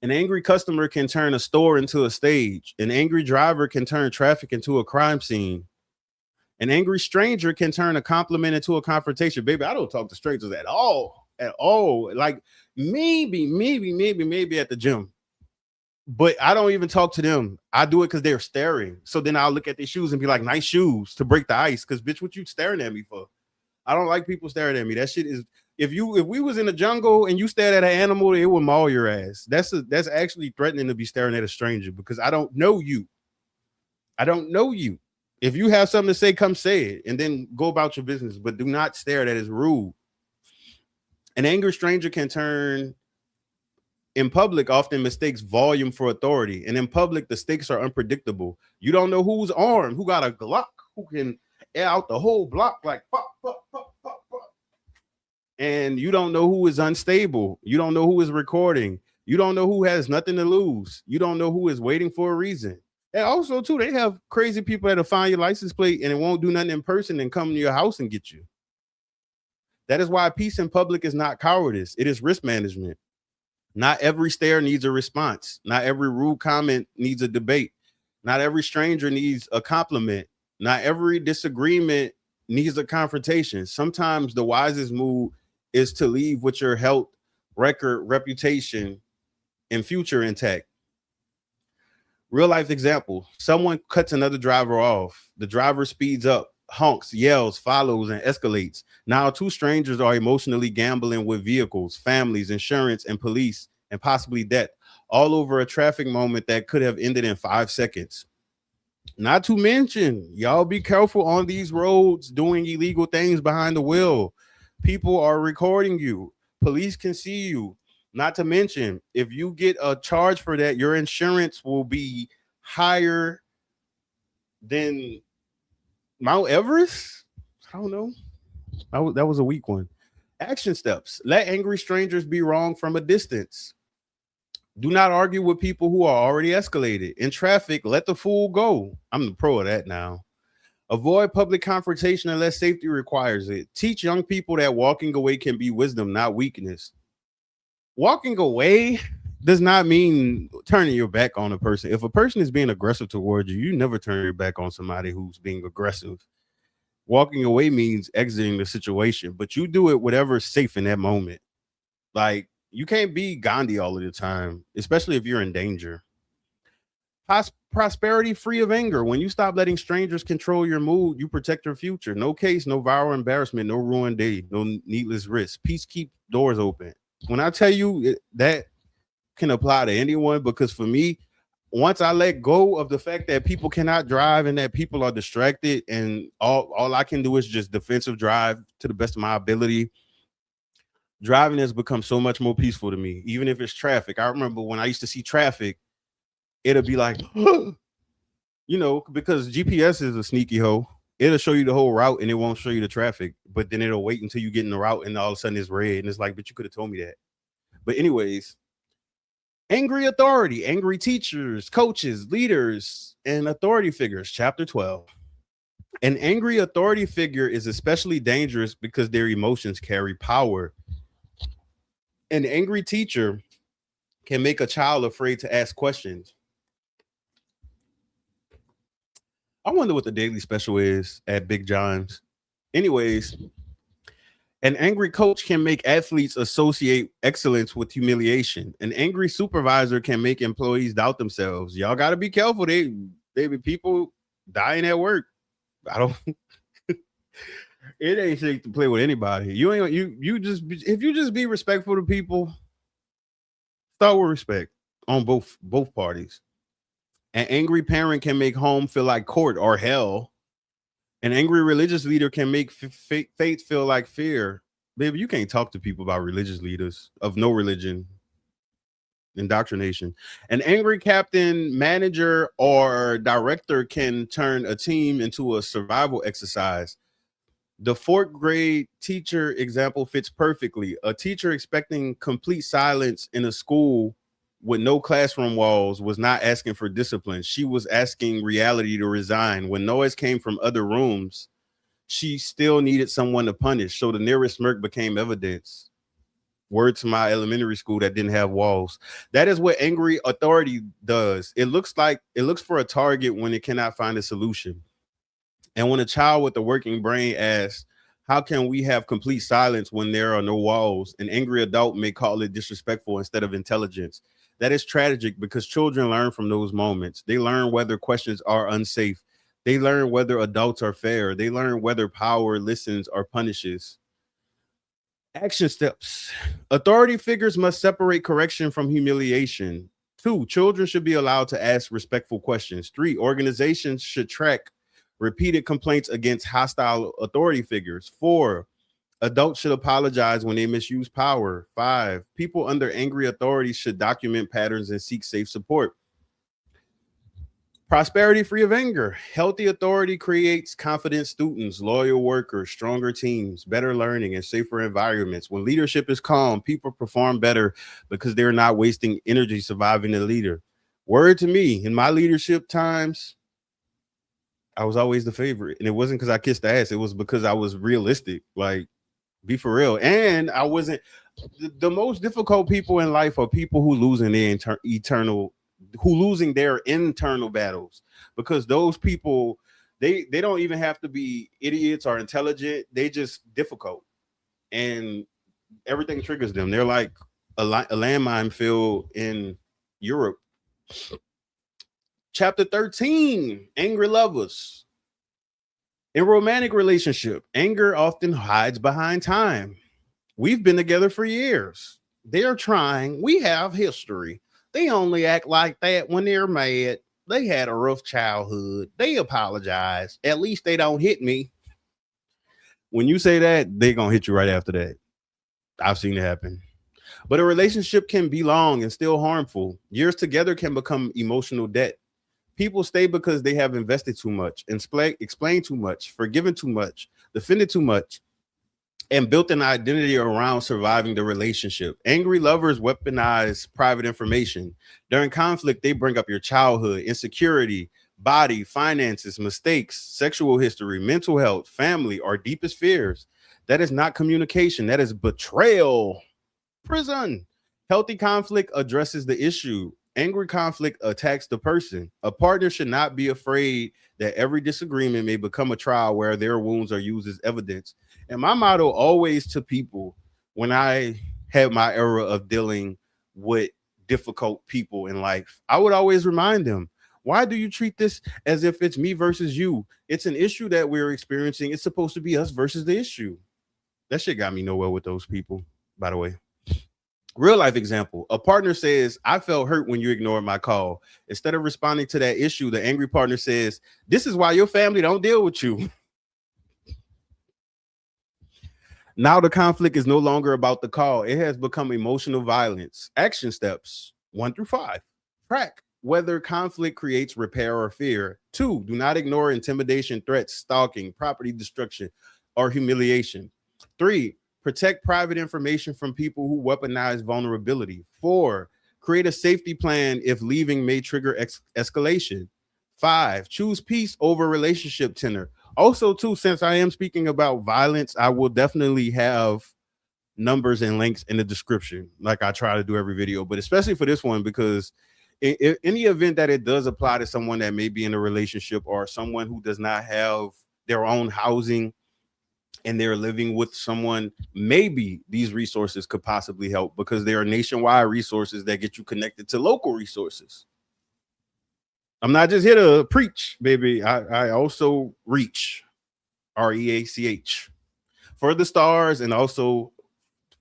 An angry customer can turn a store into a stage. An angry driver can turn traffic into a crime scene. An angry stranger can turn a compliment into a confrontation. Baby, I don't talk to strangers at all. At all. Like maybe at the gym. But I don't even talk to them. I do it because they're staring. So then I'll look at their shoes and be like, nice shoes to break the ice. Because bitch, what you staring at me for? I don't like people staring at me. That shit is, if we was in the jungle and you stared at an animal, it would maul your ass. That's actually threatening to be staring at a stranger because I don't know you. I don't know you. If you have something to say, come say it and then go about your business, but do not stare. That is rude. An angry stranger can turn in public, often mistakes volume for authority. And in public, the stakes are unpredictable. You don't know who's armed, who got a Glock, who can air out the whole block like pop, pop, pop, pop, pop. And you don't know who is unstable. You don't know who is recording. You don't know who has nothing to lose. You don't know who is waiting for a reason. And also, too, they have crazy people that'll find your license plate and it won't do nothing in person and come to your house and get you. That is why peace in public is not cowardice. It is risk management. Not every stare needs a response. Not every rude comment needs a debate. Not every stranger needs a compliment. Not every disagreement needs a confrontation. Sometimes the wisest move is to leave with your health, record, reputation, and future intact. Real life example. Someone cuts another driver off. The driver speeds up, honks, yells, follows, and escalates. Now, two strangers are emotionally gambling with vehicles, families, insurance, and police, and possibly death, all over a traffic moment that could have ended in 5 seconds. Not to mention, y'all be careful on these roads doing illegal things behind the wheel. People are recording you. Police can see you. Not to mention, if you get a charge for that, your insurance will be higher than Mount Everest? I don't know. That was a weak one. Action steps. Let angry strangers be wrong from a distance. Do not argue with people who are already escalated. In traffic, let the fool go. I'm the pro of that now. Avoid public confrontation unless safety requires it. Teach young people that walking away can be wisdom, not weakness. Walking away does not mean turning your back on a person. If a person is being aggressive towards you, you never turn your back on somebody who's being aggressive. Walking away means exiting the situation, but you do it whatever's safe in that moment. Like, you can't be Gandhi all of the time, especially if you're in danger. Prosperity free of anger. When you stop letting strangers control your mood, you protect your future. No case, no viral embarrassment, no ruined day, no needless risk. Peace keep doors open. When I tell you that can apply to anyone, because for me, once I let go of the fact that people cannot drive and that people are distracted and all I can do is just defensive drive to the best of my ability, driving has become so much more peaceful to me, even if it's traffic. I remember when I used to see traffic, it'll be like, because GPS is a sneaky hoe. It'll show you the whole route and it won't show you the traffic, but then it'll wait until you get in the route and all of a sudden it's red. And it's like, but you could have told me that. But anyways, angry authority, angry teachers, coaches, leaders, and authority figures. Chapter 12. An angry authority figure is especially dangerous because their emotions carry power. An angry teacher can make a child afraid to ask questions. I wonder what the daily special is at Big John's. Anyways, an angry coach can make athletes associate excellence with humiliation. An angry supervisor can make employees doubt themselves. Y'all got to be careful. They be people dying at work. I don't. It ain't safe to play with anybody. If you just be respectful to people, start with respect on both parties. An angry parent can make home feel like court or hell. An angry religious leader can make faith feel like fear. Baby, you can't talk to people about religious leaders of no religion. Indoctrination. An angry captain, manager, or director can turn a team into a survival exercise. The fourth grade teacher example fits perfectly. A teacher expecting complete silence in a school with no classroom walls was not asking for discipline. She was asking reality to resign. When noise came from other rooms, she still needed someone to punish. So the nearest smirk became evidence. Word to my elementary school that didn't have walls. That is what angry authority does. It looks for a target when it cannot find a solution. And when a child with a working brain asks, how can we have complete silence when there are no walls? An angry adult may call it disrespectful instead of intelligence. That is tragic because children learn from those moments. They learn whether questions are unsafe. They learn whether adults are fair. They learn whether power listens or punishes. Action steps. Authority figures must separate correction from humiliation. 2, children should be allowed to ask respectful questions. 3, organizations should track repeated complaints against hostile authority figures. 4, adults should apologize when they misuse power. 5, people under angry authority should document patterns and seek safe support. Prosperity free of anger. Healthy authority creates confident students, loyal workers, stronger teams, better learning, and safer environments. When leadership is calm, people perform better because they're not wasting energy surviving the leader. Word to me, in my leadership times, I was always the favorite. And it wasn't because I kissed ass, it was because I was realistic. Like, be for real. And I wasn't the most difficult people in life are people who losing their eternal who losing their internal battles, because those people, they don't even have to be idiots or intelligent, they just difficult, and everything triggers them. They're like a landmine field in Europe. Chapter 13, angry lovers. In romantic relationship, anger often hides behind time. We've been together for years. They're trying. We have history. They only act like that when they're mad. They had a rough childhood. They apologize. At least they don't hit me. When you say that, they're going to hit you right after that. I've seen it happen. But a relationship can be long and still harmful. Years together can become emotional debt. People stay because they have invested too much, explained too much, forgiven too much, defended too much, and built an identity around surviving the relationship. Angry lovers weaponize private information. During conflict, they bring up your childhood, insecurity, body, finances, mistakes, sexual history, mental health, family, or deepest fears. That is not communication. That is betrayal. Prison. Healthy conflict addresses the issue. Angry conflict attacks the person. A partner should not be afraid that every disagreement may become a trial where their wounds are used as evidence. And my motto always to people when I had my era of dealing with difficult people in life, I would always remind them, why do you treat this as if it's me versus you? It's an issue that we're experiencing. It's supposed to be us versus the issue. That shit got me nowhere with those people, by the way. Real life example. A partner says, I felt hurt when you ignored my call. Instead of responding to that issue, the angry partner says, this is why your family don't deal with you. Now the conflict is no longer about the call. It has become emotional violence. Action steps 1 through 5. Track whether conflict creates repair or fear. 2, do not ignore intimidation, threats, stalking, property destruction, or humiliation. 3, protect private information from people who weaponize vulnerability. 4, create a safety plan if leaving may trigger escalation. 5, choose peace over relationship tenor. Also, too, since I am speaking about violence, I will definitely have numbers and links in the description, like I try to do every video, but especially for this one, because in the event that it does apply to someone that may be in a relationship or someone who does not have their own housing and they're living with someone, maybe these resources could possibly help, because they are nationwide resources that get you connected to local resources. I'm not just here to preach, baby. I also reach, REACH, for the stars and also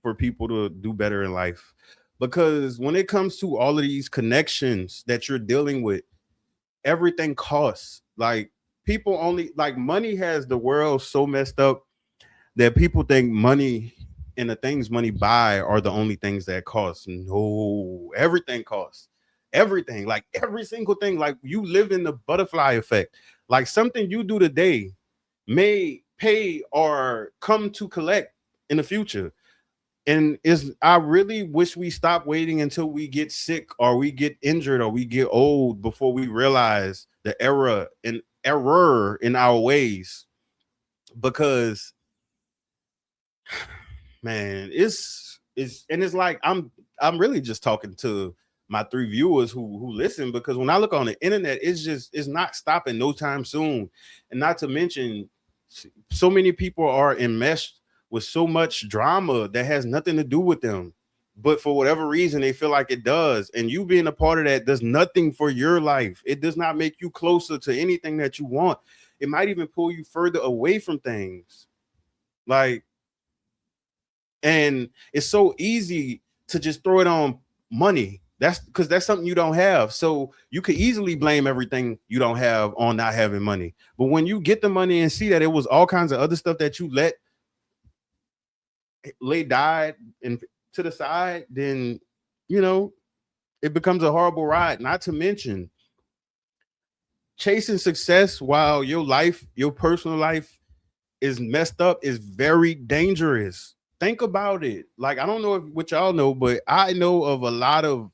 for people to do better in life. Because when it comes to all of these connections that you're dealing with, everything costs. Like, people only, like, money has the world so messed up that people think money and the things money buy are the only things that cost. No, everything costs. Everything, like every single thing. Like, you live in the butterfly effect. Like, something you do today may pay or come to collect in the future. And I really wish we stop waiting until we get sick or we get injured or we get old before we realize the error in our ways. Because, man, it's like I'm really just talking to my 3 viewers who listen, because when I look on the internet, it's not stopping no time soon. And not to mention, so many people are enmeshed with so much drama that has nothing to do with them, but for whatever reason they feel like it does. And you being a part of that does nothing for your life. It does not make you closer to anything that you want. It might even pull you further away from things. Like, and it's so easy to just throw it on money. That's because that's something you don't have. So you could easily blame everything you don't have on not having money. But when you get the money and see that it was all kinds of other stuff that you let lay died and to the side, then you know it becomes a horrible ride. Not to mention chasing success while your life, your personal life is messed up is very dangerous. Think about it. Like I don't know if what y'all know, but I know of a lot of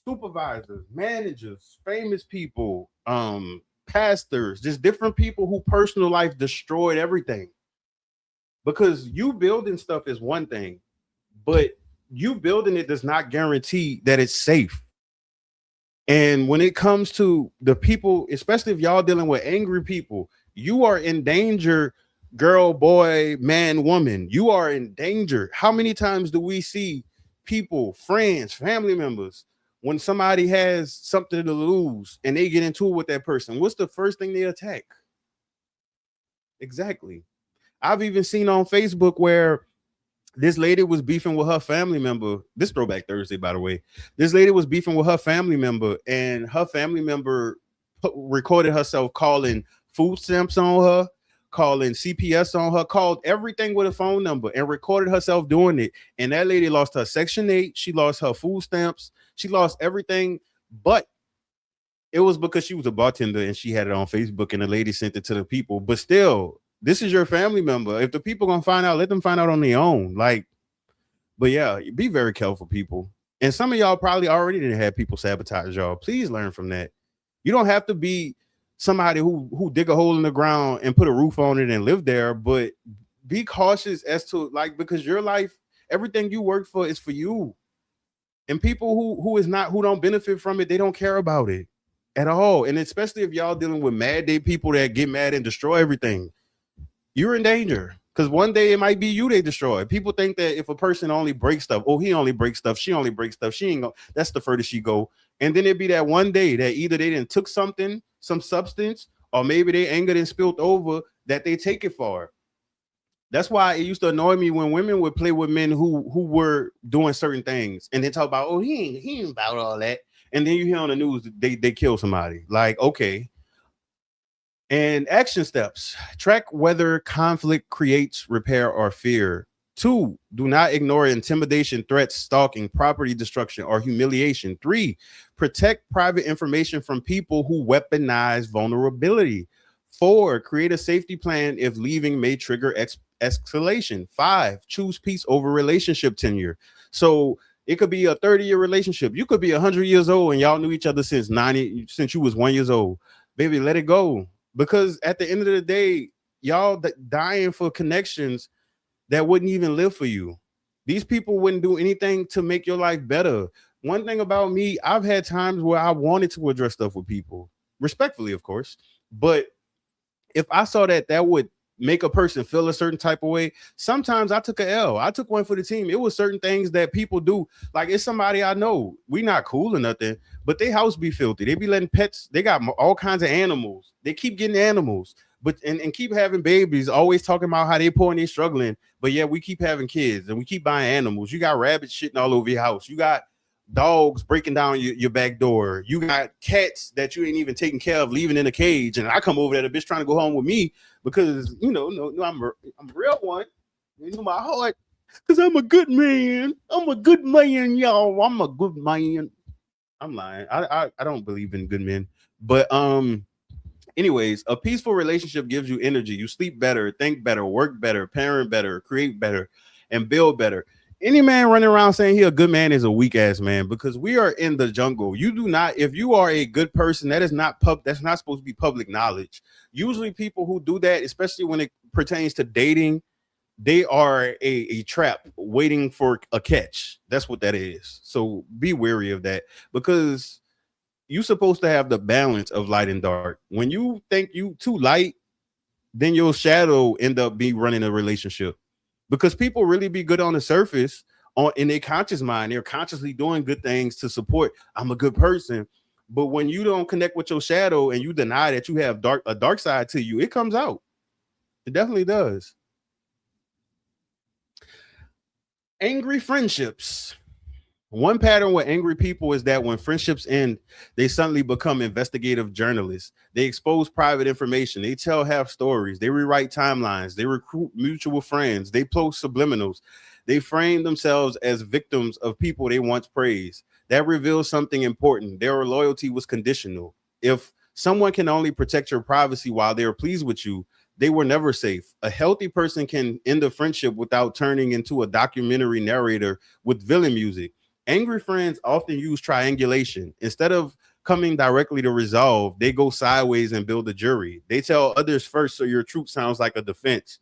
supervisors, managers, famous people, pastors, just different people who personal life destroyed everything. Because you building stuff is one thing, but you building it does not guarantee that it's safe. And when it comes to the people, especially if y'all dealing with angry people, you are in danger, girl, boy, man, woman. You are in danger. How many times do we see people, friends, family members, when somebody has something to lose and they get into it with that person? What's the first thing they attack? Exactly. I've even seen on Facebook where this lady was beefing with her family member. This throwback Thursday, by the way. This lady was beefing with her family member, and her family member recorded herself calling food stamps on her, calling CPS on her, called everything with a phone number, and recorded herself doing it. And that lady lost her Section 8, she lost her food stamps, she lost everything, but it was because she was a bartender and she had it on Facebook, and the lady sent it to the people. But still, this is your family member. If the people gonna find out, let them find out on their own. Like, but yeah, be very careful, people. And some of y'all probably already didn't have people sabotage y'all. Please learn from that. You don't have to be somebody who dig a hole in the ground and put a roof on it and live there, but be cautious as to like because your life, everything you work for is for you. And people who is not who don't benefit from it, they don't care about it at all. And especially if y'all dealing with mad day people that get mad and destroy everything, you're in danger. Because one day it might be you they destroy. People think that if a person only breaks stuff, oh, he only breaks stuff, she only breaks stuff, she ain't go. That's the furthest she go. And then it'd be that one day that either they didn't took something, some substance, or maybe they angered and spilled over that they take it for. That's why it used to annoy me when women would play with men who were doing certain things and they talk about, oh, he ain't about all that. And then you hear on the news they kill somebody. Like, okay. And action steps. Track whether conflict creates repair or fear. Two, do not ignore intimidation, threats, stalking, property destruction, or humiliation. Three, protect private information from people who weaponize vulnerability. Four, create a safety plan if leaving may trigger escalation. Five, choose peace over relationship tenure. So it could be a 30-year relationship. You could be 100 years old and y'all knew each other since 90, since you was 1 years old. Baby, let it go. Because at the end of the day, y'all dying for connections that wouldn't even live for you. These people wouldn't do anything to make your life better. One thing about me, I've had times where I wanted to address stuff with people, respectfully, of course. But if I saw that that would make a person feel a certain type of way, sometimes I took a L. I took one for the team. It was certain things that people do. Like it's somebody I know. We not cool or nothing, but they house be filthy. They be letting pets. They got all kinds of animals. They keep getting animals, but and keep having babies. Always talking about how they poor and they struggling. But yeah, we keep having kids and we keep buying animals. You got rabbits shitting all over your house. You got dogs breaking down your back door. You got cats that you ain't even taking care of, leaving in a cage. And I come over there, the bitch trying to go home with me because no, I'm a real one. You know my heart, because I'm a good man. I'm a good man, y'all. I'm a good man. I'm lying. I don't believe in good men, but anyways, a peaceful relationship gives you energy. You sleep better, think better, work better, parent better, create better, and build better. Any man running around saying he a good man is a weak ass man because we are in the jungle. You do not, if you are a good person, that is not that's not supposed to be public knowledge. Usually people who do that, especially when it pertains to dating, they are a trap waiting for a catch. That's what that is. So be wary of that because you're supposed to have the balance of light and dark. When you think you too light, then your shadow end up be running a relationship because people really be good on the surface on in their conscious mind. They're consciously doing good things to support. I'm a good person. But when you don't connect with your shadow and you deny that you have a dark side to you, it comes out. It definitely does. Angry friendships. One pattern with angry people is that when friendships end, they suddenly become investigative journalists. They expose private information. They tell half stories. They rewrite timelines. They recruit mutual friends. They post subliminals. They frame themselves as victims of people they once praised. That reveals something important. Their loyalty was conditional. If someone can only protect your privacy while they're pleased with you, they were never safe. A healthy person can end a friendship without turning into a documentary narrator with villain music. Angry friends often use triangulation. Instead of coming directly to resolve, they go sideways and build a jury. They tell others first, so your truth sounds like a defense.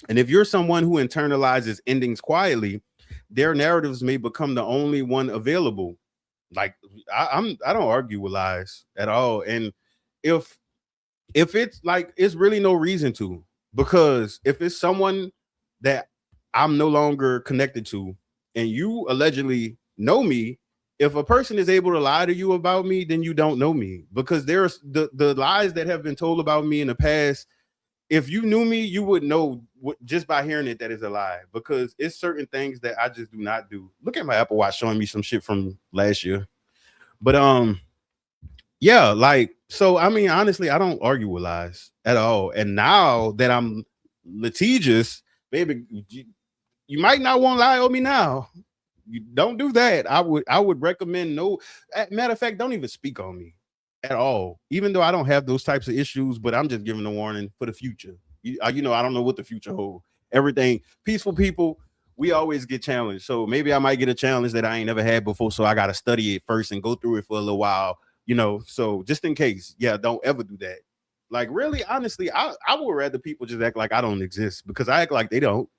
And if you're someone who internalizes endings quietly, their narratives may become the only one available. Like I don't argue with lies at all. And if it's like it's really no reason to, because if it's someone that I'm no longer connected to and you allegedly know me, if a person is able to lie to you about me, then you don't know me, because there's the lies that have been told about me in the past. If you knew me, you would know just by hearing it that is a lie, because it's certain things that I just do not do. Look at my Apple Watch showing me some shit from last year. But yeah, like, so I mean, honestly, I don't argue with lies at all. And now that I'm litigious, baby, you might not want to lie on me now. You don't do that. I would recommend no. Matter of fact, don't even speak on me at all. Even though I don't have those types of issues, but I'm just giving a warning for the future. I don't know what the future holds. Everything peaceful people, we always get challenged. So maybe I might get a challenge that I ain't never had before. So I got to study it first and go through it for a little while. So just in case, yeah, don't ever do that. Like, really, honestly, I would rather people just act like I don't exist, because I act like they don't.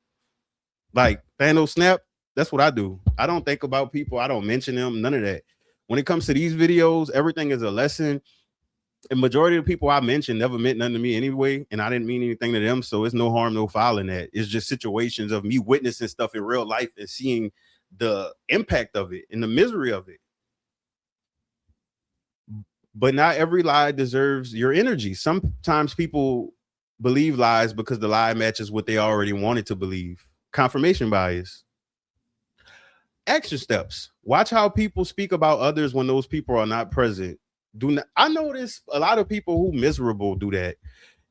Like Thanos snap, that's what I do. I don't think about people. I don't mention them. None of that. When it comes to these videos, everything is a lesson. And majority of the people I mentioned never meant nothing to me anyway, and I didn't mean anything to them. So it's no harm, no foul in that. It's just situations of me witnessing stuff in real life and seeing the impact of it and the misery of it. But not every lie deserves your energy. Sometimes people believe lies because the lie matches what they already wanted to believe. Confirmation bias. Action steps. Watch how people speak about others when those people are not present. Do not. I notice a lot of people who miserable do that.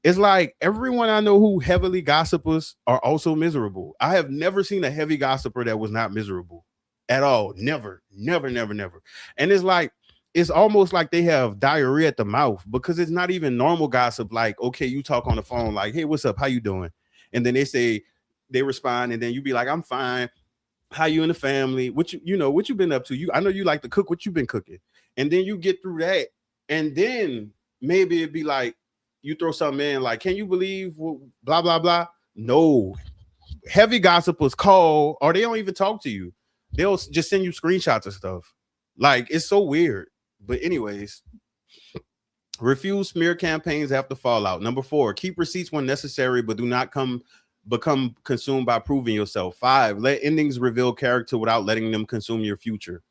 It's like everyone I know who heavily gossipers are also miserable. I have never seen a heavy gossiper that was not miserable at all. Never, never, never, never. And it's like, it's almost like they have diarrhea at the mouth, because it's not even normal gossip. Like, okay, you talk on the phone, like, hey, what's up? How you doing? And then they respond, and then you be like, I'm fine. How you and the family? What you been up to? I know you like to cook. What you been cooking? And then you get through that, and then maybe it'd be like you throw something in, like, can you believe blah blah blah? No, heavy gossipers call, or they don't even talk to you. They'll just send you screenshots of stuff. Like, it's so weird. But anyways, refuse smear campaigns after fallout. Number 4, keep receipts when necessary, but do not become consumed by proving yourself. 5, let endings reveal character without letting them consume your future.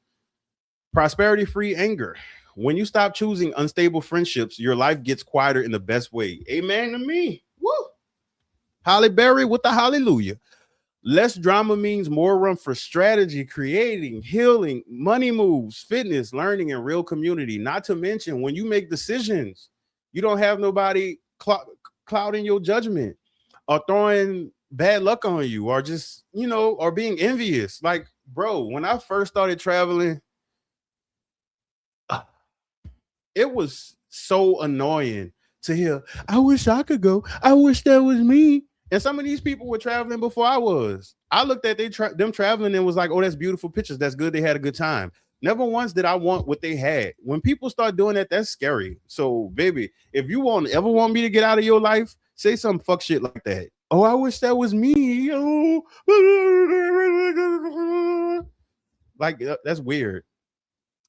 Prosperity free anger. When you stop choosing unstable friendships, your life gets quieter in the best way. Amen to me. Woo. Holly Berry with the hallelujah. Less drama means more room for strategy, creating, healing, money moves, fitness, learning, and real community. Not to mention, when you make decisions, you don't have nobody clouding your judgment or throwing bad luck on you, or just, or being envious. Like, bro, when I first started traveling, it was so annoying to hear, I wish I could go. I wish that was me. And some of these people were traveling before I was. I looked at them traveling and was like, oh, that's beautiful pictures. That's good. They had a good time. Never once did I want what they had. When people start doing that, that's scary. So, baby, if you ever want me to get out of your life, say some fuck shit like that. Oh, I wish that was me. Oh. Like, that's weird.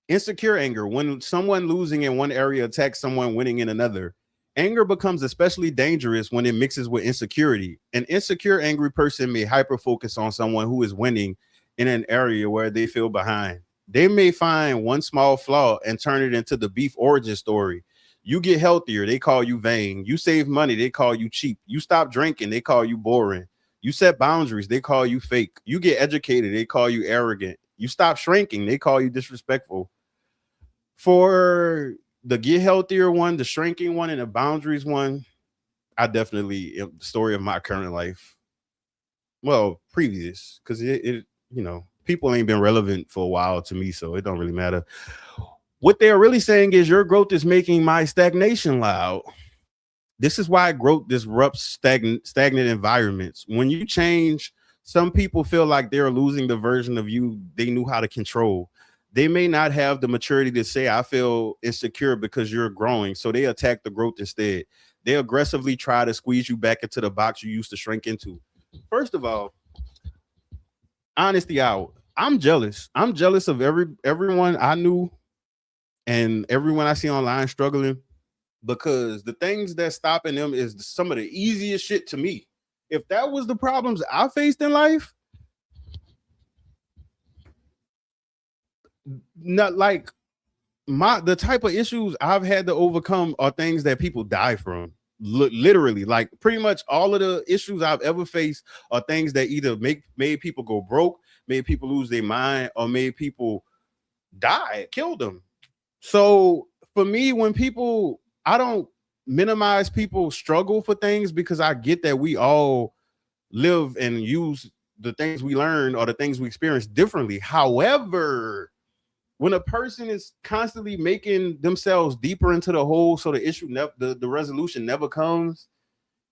Insecure anger. When someone losing in one area attacks someone winning in another. Anger becomes especially dangerous when it mixes with insecurity. An insecure, angry person may hyper-focus on someone who is winning in an area where they feel behind. They may find one small flaw and turn it into the beef origin story. You get healthier, they call you vain. You save money, they call you cheap. You stop drinking, they call you boring. You set boundaries, they call you fake. You get educated, they call you arrogant. You stop shrinking, they call you disrespectful. For the get healthier one, the shrinking one, and the boundaries one, I definitely the story of my current life. Well, previous, because it, people ain't been relevant for a while to me, so it don't really matter. What they're really saying is your growth is making my stagnation loud. This is why growth disrupts stagnant environments. When you change, some people feel like they're losing the version of you they knew how to control. They may not have the maturity to say, I feel insecure because you're growing. So they attack the growth instead. They aggressively try to squeeze you back into the box you used to shrink into. First of all, honesty out. I'm jealous. I'm jealous of everyone I knew and everyone I see online struggling, because the things that's stopping them is some of the easiest shit to me. If that was the problems I faced in life, not like the type of issues I've had to overcome are things that people die from. Literally, like pretty much all of the issues I've ever faced are things that either made people go broke, made people lose their mind, or made people die, killed them. So for me, when people, I don't minimize people's struggle for things, because I get that we all live and use the things we learn or the things we experience differently. However, when a person is constantly making themselves deeper into the hole, so the issue, the resolution never comes,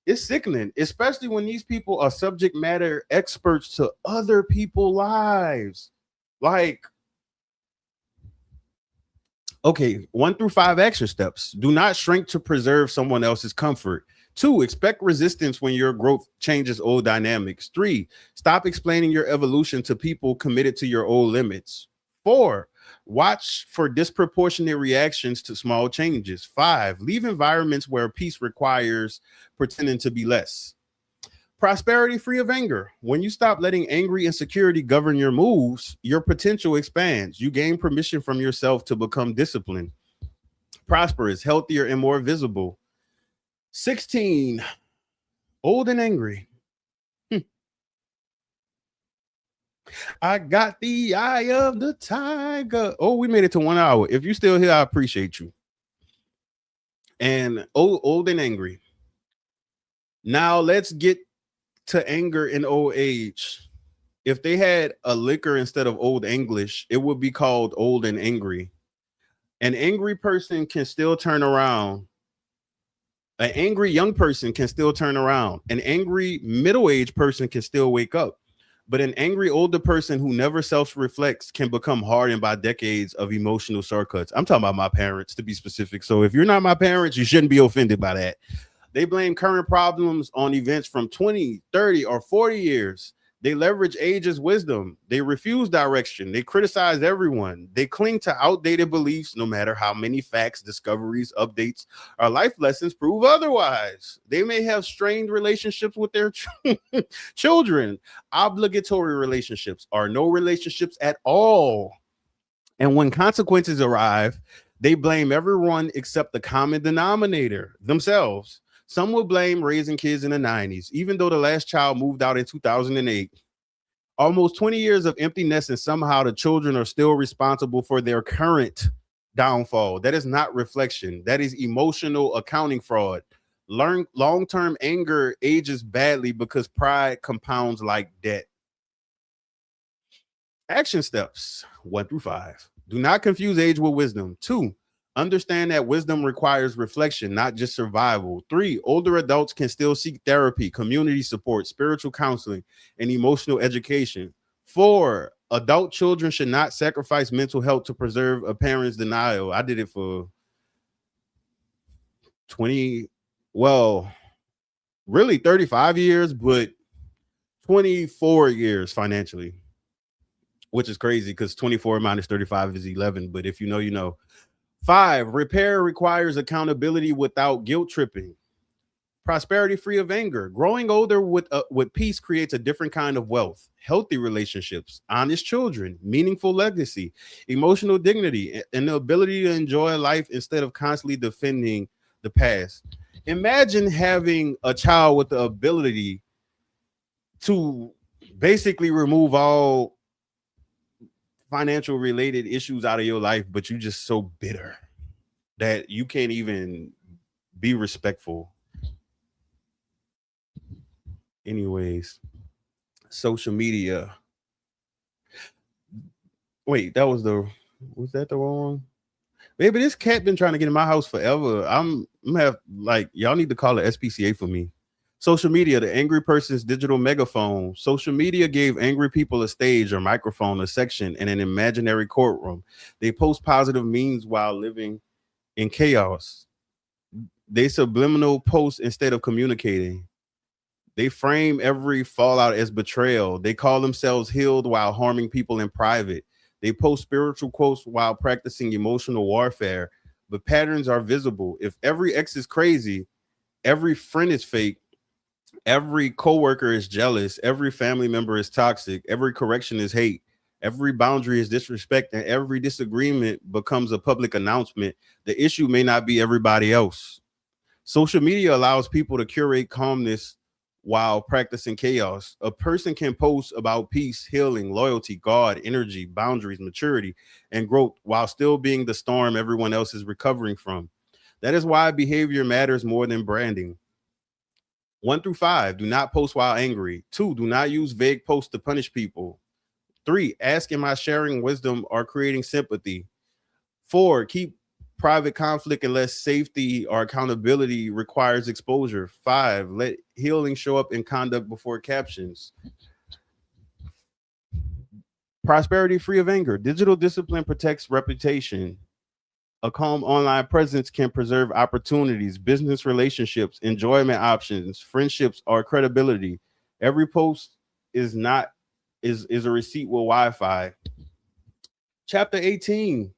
it's sickening, especially when these people are subject matter experts to other people's lives. Like, okay, 1 through 5 action steps. Do not shrink to preserve someone else's comfort. 2, expect resistance when your growth changes old dynamics. 3, stop explaining your evolution to people committed to your old limits. 4, watch for disproportionate reactions to small changes. 5, leave environments where peace requires pretending to be less. Prosperity free of anger. When you stop letting angry insecurity govern your moves, your potential expands. You gain permission from yourself to become disciplined, prosperous, healthier, and more visible. 16, old and angry. I got the eye of the tiger. Oh, we made it to 1 hour. If you're still here, I appreciate you. And old and angry. Now let's get to anger in old age. If they had a liquor instead of old English, it would be called old and angry. An angry person can still turn around. An angry young person can still turn around. An angry middle-aged person can still wake up. But an angry older person who never self-reflects can become hardened by decades of emotional shortcuts. I'm talking about my parents, to be specific. So if you're not my parents, you shouldn't be offended by that. They blame current problems on events from 20, 30, or 40 years. They leverage age as wisdom. They refuse direction. They criticize everyone. They cling to outdated beliefs, no matter how many facts, discoveries, updates, or life lessons prove otherwise. They may have strained relationships with their children, obligatory relationships, or no relationships at all. And when consequences arrive, they blame everyone except the common denominator, themselves. Some will blame raising kids in the 90s, even though the last child moved out in 2008. Almost 20 years of emptiness, and somehow the children are still responsible for their current downfall. That is not reflection. That is emotional accounting fraud. Long-term anger ages badly because pride compounds like debt. Action steps 1 through 5. Do not confuse age with wisdom. 2, understand that wisdom requires reflection, not just survival. 3, older adults can still seek therapy, community support, spiritual counseling, and emotional education. 4, adult children should not sacrifice mental health to preserve a parent's denial. I did it for 20, well, really 35 years, but 24 years financially, which is crazy because 24 minus 35 is 11. But if you know, you know. 5, repair requires accountability without guilt tripping. Prosperity free of anger. Growing older with peace creates a different kind of wealth. Healthy relationships, honest children, meaningful legacy, emotional dignity, and the ability to enjoy life instead of constantly defending the past. Imagine having a child with the ability to basically remove all financial related issues out of your life, but you just so bitter that you can't even be respectful. Anyways, social media. Wait, was that the wrong? Baby, this cat been trying to get in my house forever. I'm gonna have like y'all need to call the SPCA for me. Social media, the angry person's digital megaphone. Social media gave angry people a stage, a microphone, a section, and an imaginary courtroom. They post positive memes while living in chaos. They subliminal post instead of communicating. They frame every fallout as betrayal. They call themselves healed while harming people in private. They post spiritual quotes while practicing emotional warfare. But patterns are visible. If every ex is crazy, every friend is fake, every coworker is jealous, every family member is toxic, every correction is hate, every boundary is disrespect, and every disagreement becomes a public announcement, the issue may not be everybody else. Social media allows people to curate calmness while practicing chaos. A person can post about peace, healing, loyalty, God, energy, boundaries, maturity, and growth while still being the storm everyone else is recovering from. That is why behavior matters more than branding. 1 through 5, do not post while angry. 2, do not use vague posts to punish people. 3, ask, am I sharing wisdom or creating sympathy? 4, keep private conflict unless safety or accountability requires exposure. 5, let healing show up in conduct before captions. Prosperity free of anger. Digital discipline protects reputation. A calm online presence can preserve opportunities, business relationships, enjoyment options, friendships, or credibility. Every post is not is a receipt with Wi-Fi. Chapter 18.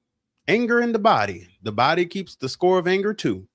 Anger in the body. The body keeps the score of anger too.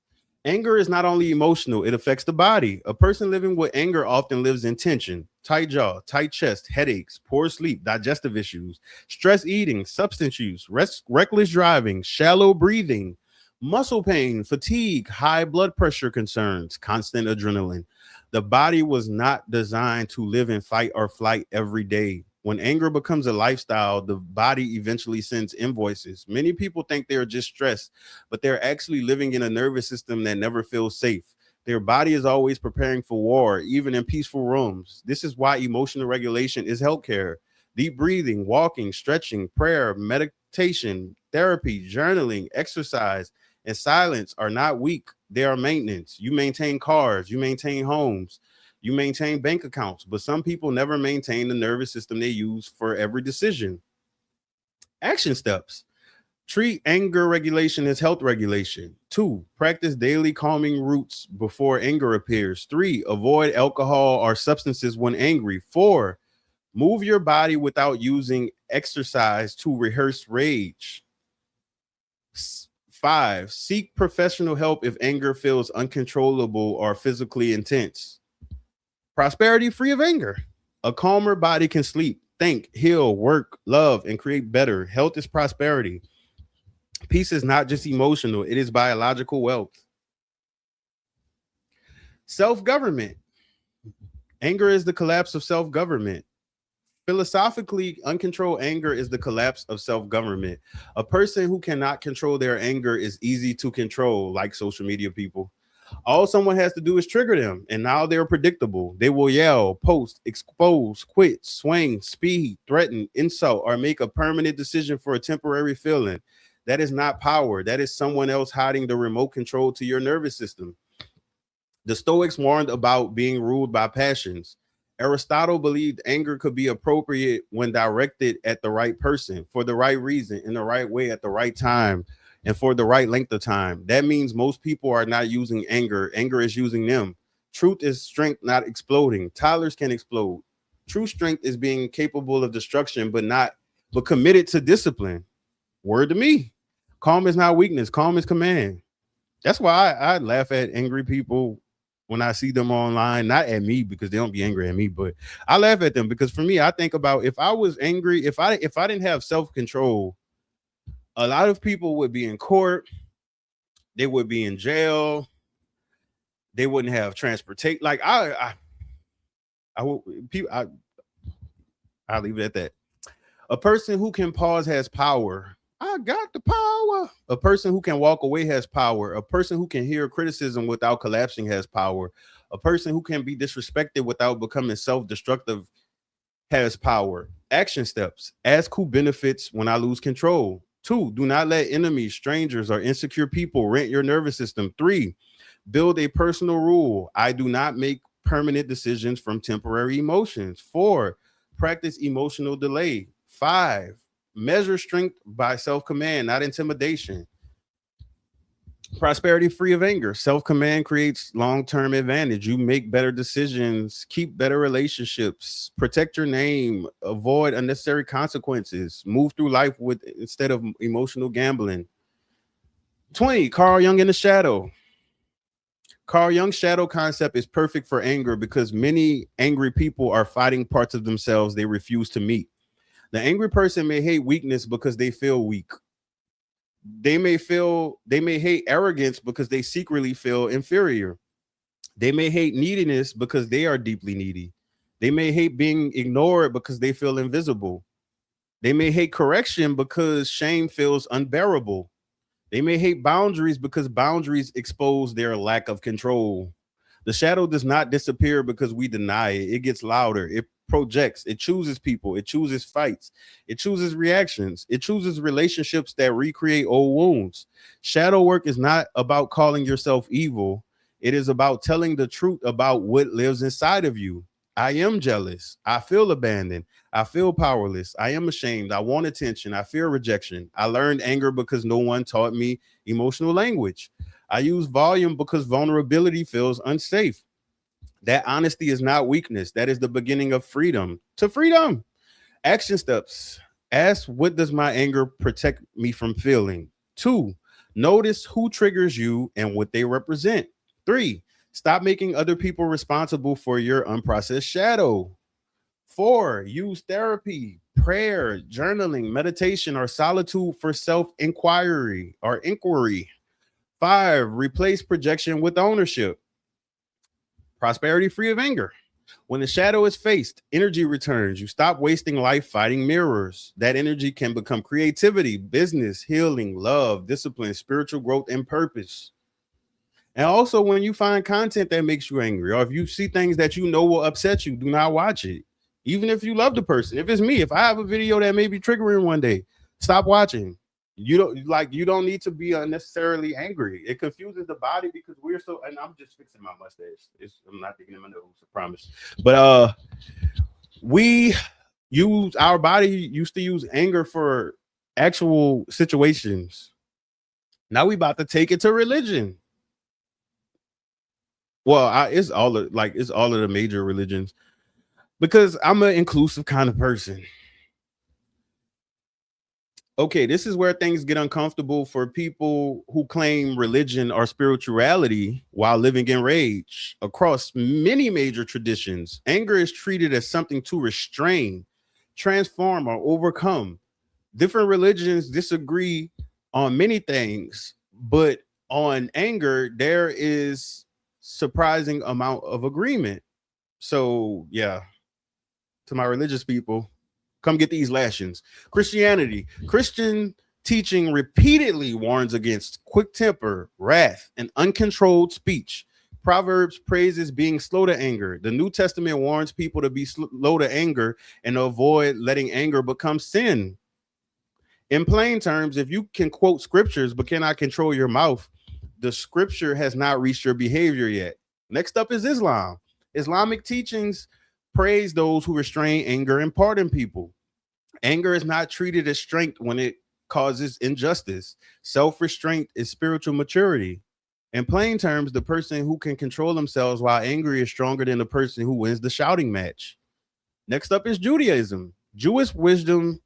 Anger is not only emotional, it affects the body. A person living with anger often lives in tension, tight jaw, tight chest, headaches, poor sleep, digestive issues, stress eating, substance use, reckless driving, shallow breathing, muscle pain, fatigue, high blood pressure concerns, constant adrenaline. The body was not designed to live in fight or flight every day. When anger becomes a lifestyle, the body eventually sends invoices. Many people think they are just stressed, but they're actually living in a nervous system that never feels safe. Their body is always preparing for war, even in peaceful rooms. This is why emotional regulation is healthcare. Deep breathing, walking, stretching, prayer, meditation, therapy, journaling, exercise, and silence are not weak. They are maintenance. You maintain cars, you maintain homes, you maintain bank accounts, but some people never maintain the nervous system they use for every decision. Action steps. Treat anger regulation as health regulation. 2, practice daily calming routes before anger appears. 3, avoid alcohol or substances when angry. 4, move your body without using exercise to rehearse rage. 5, seek professional help if anger feels uncontrollable or physically intense. Prosperity free of anger. A calmer body can sleep, think, heal, work, love, and create better. Health is prosperity. Peace is not just emotional, it is biological wealth. Self government. Anger is the collapse of self government. Philosophically, uncontrolled anger is the collapse of self government. A person who cannot control their anger is easy to control, like social media people. All someone has to do is trigger them, and now they're predictable. They will yell, post, expose, quit, swing, speed, threaten, insult, or make a permanent decision for a temporary feeling. That is not power. That is someone else hiding the remote control to your nervous system. The Stoics warned about being ruled by passions. Aristotle believed anger could be appropriate when directed at the right person, for the right reason, in the right way, at the right time, and for the right length of time. That means most people are not using anger. Anger is using them. Truth is strength, not exploding. Toddlers can explode. True strength is being capable of destruction, but committed to discipline. Word to me. Calm is not weakness. Calm is command. That's why I laugh at angry people when I see them online, not at me because they don't be angry at me, but I laugh at them because for me, I think about if I was angry, if I didn't have self-control, a lot of people would be in court, they would be in jail, they wouldn't have transportation. Like I would people I leave it at that. A person who can pause has power. I got the power. A person who can walk away has power. A person who can hear criticism without collapsing has power. A person who can be disrespected without becoming self destructive has power. Action steps. Ask who benefits when I lose control. Two, do not let enemies, strangers, or insecure people rent your nervous system. Three, build a personal rule. I do not make permanent decisions from temporary emotions. Four, practice emotional delay. Five, measure strength by self command, not intimidation. Prosperity free of anger. Self command creates long term advantage. You make better decisions, keep better relationships, protect your name, avoid unnecessary consequences, move through life with instead of emotional gambling. 20, Carl Jung in the shadow. Carl Jung's shadow concept is perfect for anger because many angry people are fighting parts of themselves they refuse to meet. The angry person may hate weakness because they feel weak. They may hate arrogance because they secretly feel inferior. They may hate neediness because they are deeply needy. They may hate being ignored because they feel invisible. They may hate correction because shame feels unbearable. They may hate boundaries because boundaries expose their lack of control. The shadow does not disappear because we deny it. It gets louder. It projects. It chooses people. It chooses fights. It chooses reactions. It chooses relationships that recreate old wounds. Shadow work is not about calling yourself evil. It is about telling the truth about what lives inside of you. I am jealous. I feel abandoned. I feel powerless. I am ashamed. I want attention. I fear rejection. I learned anger because no one taught me emotional language. I use volume because vulnerability feels unsafe. That honesty is not weakness. That is the beginning of freedom. To freedom. Action steps. Ask, what does my anger protect me from feeling? Two, notice who triggers you and what they represent. Three, stop making other people responsible for your unprocessed shadow. Four, use therapy, prayer, journaling, meditation, or solitude for self inquiry or inquiry. Five, replace projection with ownership. Prosperity free of anger. When the shadow is faced, energy returns. You stop wasting life fighting mirrors. That energy can become creativity, business, healing, love, discipline, spiritual growth, and purpose. And also, when you find content that makes you angry, or if you see things that you know will upset you, do not watch it. Even if you love the person. If it's me, if I have a video that may be triggering one day, stop watching. You don't need to be unnecessarily angry. It confuses the body because we're so, and I'm just fixing my mustache. I'm not digging in my nose, I promise. But we use our body used to use anger for actual situations. Now we about to take it to religion. Well, it's all of the major religions because I'm an inclusive kind of person. Okay, this is where things get uncomfortable for people who claim religion or spirituality while living in rage. Across many major traditions, anger is treated as something to restrain, transform, or overcome. Different religions disagree on many things, but on anger, there is surprising amount of agreement. So, yeah, to my religious people, come get these lashings. Christian teaching repeatedly warns against quick temper, wrath, and uncontrolled speech. Proverbs praises being slow to anger. The New Testament warns people to be slow to anger and to avoid letting anger become sin. In plain terms, if you can quote scriptures but cannot control your mouth, the scripture has not reached your behavior yet. Next up is Islam. Islamic teachings praise those who restrain anger and pardon people. Anger is not treated as strength when it causes injustice. Self restraint is spiritual maturity. In plain terms, the person who can control themselves while angry is stronger than the person who wins the shouting match. Next up is Judaism. Jewish wisdom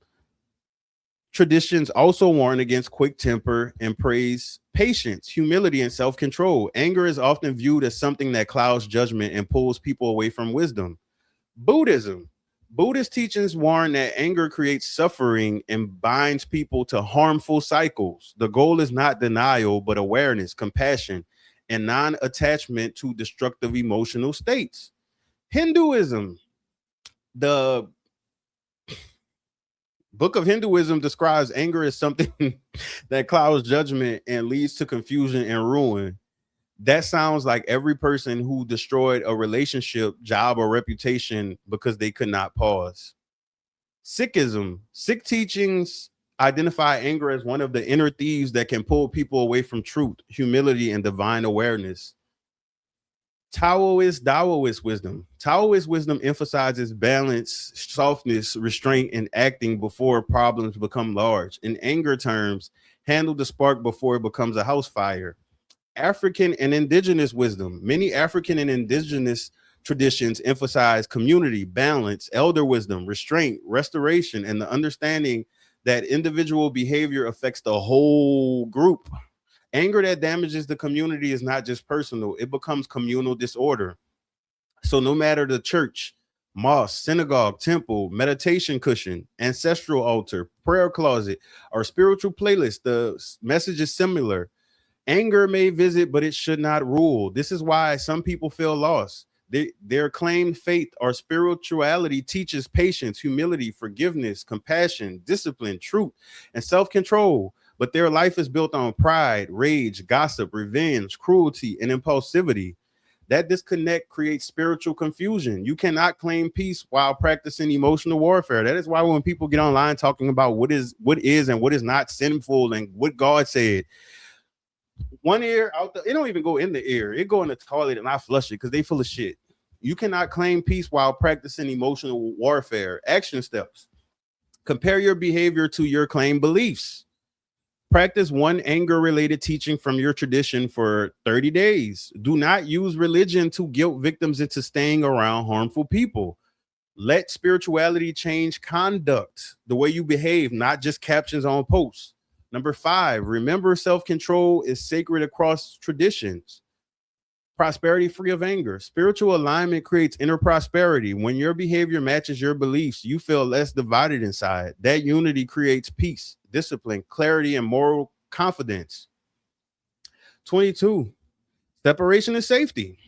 traditions also warn against quick temper and praise patience, humility, and self control. Anger is often viewed as something that clouds judgment and pulls people away from wisdom. Buddhism. Buddhist teachings warn that anger creates suffering and binds people to harmful cycles. The goal is not denial, but awareness, compassion, and non attachment to destructive emotional states. Hinduism. The Book of Hinduism describes anger as something that clouds judgment and leads to confusion and ruin. That sounds like every person who destroyed a relationship, job, or reputation because they could not pause. Sikhism. Sikh teachings identify anger as one of the inner thieves that can pull people away from truth, humility, and divine awareness. Taoist wisdom. Taoist wisdom emphasizes balance, softness, restraint, and acting before problems become large. In anger terms, handle the spark before it becomes a house fire. African and indigenous wisdom. Many African and indigenous traditions emphasize community, balance, elder wisdom, restraint, restoration, and the understanding that individual behavior affects the whole group. Anger that damages the community is not just personal, it becomes communal disorder. So, no matter the church, mosque, synagogue, temple, meditation cushion, ancestral altar, prayer closet, or spiritual playlist, the message is similar. Anger may visit, but it should not rule. This is why some people feel lost. Their claimed faith or spirituality teaches patience, humility, forgiveness, compassion, discipline, truth, and self control. But their life is built on pride, rage, gossip, revenge, cruelty, and impulsivity. That disconnect creates spiritual confusion. You cannot claim peace while practicing emotional warfare. That is why when people get online talking about what is and what is not sinful and what God said, one ear out the, it don't even go in the ear. It go in the toilet and I flush it because they full of shit. You cannot claim peace while practicing emotional warfare. Action steps. Compare your behavior to your claimed beliefs. Practice one anger related teaching from your tradition for 30 days. Do not use religion to guilt victims into staying around harmful people. Let spirituality change conduct, the way you behave, not just captions on posts. Number 5, remember self control is sacred across traditions. Prosperity free of anger. Spiritual alignment creates inner prosperity. When your behavior matches your beliefs, you feel less divided inside. That unity creates peace, discipline, clarity, and moral confidence. 22, separation and safety.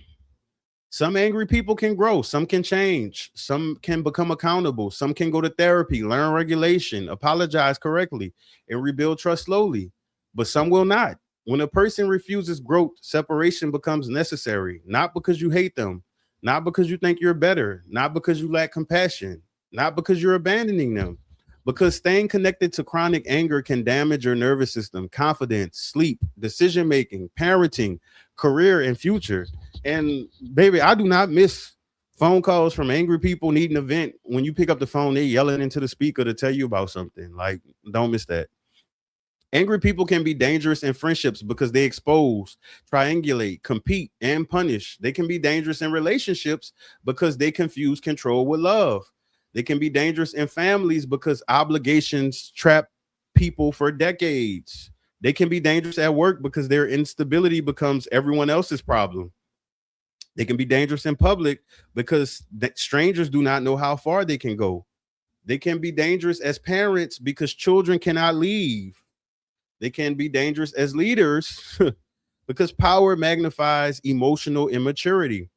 Some angry people can grow, some can change, some can become accountable, some can go to therapy, learn regulation, apologize correctly, and rebuild trust slowly, but some will not. When a person refuses growth, separation becomes necessary, not because you hate them, not because you think you're better, not because you lack compassion, not because you're abandoning them, because staying connected to chronic anger can damage your nervous system, confidence, sleep, decision making, parenting, career, and future. And baby, I do not miss phone calls from angry people needing a vent. When you pick up the phone, they yelling into the speaker to tell you about something. Like, don't miss that. Angry people can be dangerous in friendships because they expose, triangulate, compete, and punish. They can be dangerous in relationships because they confuse control with love. They can be dangerous in families because obligations trap people for decades. They can be dangerous at work because their instability becomes everyone else's problem. They can be dangerous in public because strangers do not know how far they can go. They can be dangerous as parents because children cannot leave. They can be dangerous as leaders because power magnifies emotional immaturity.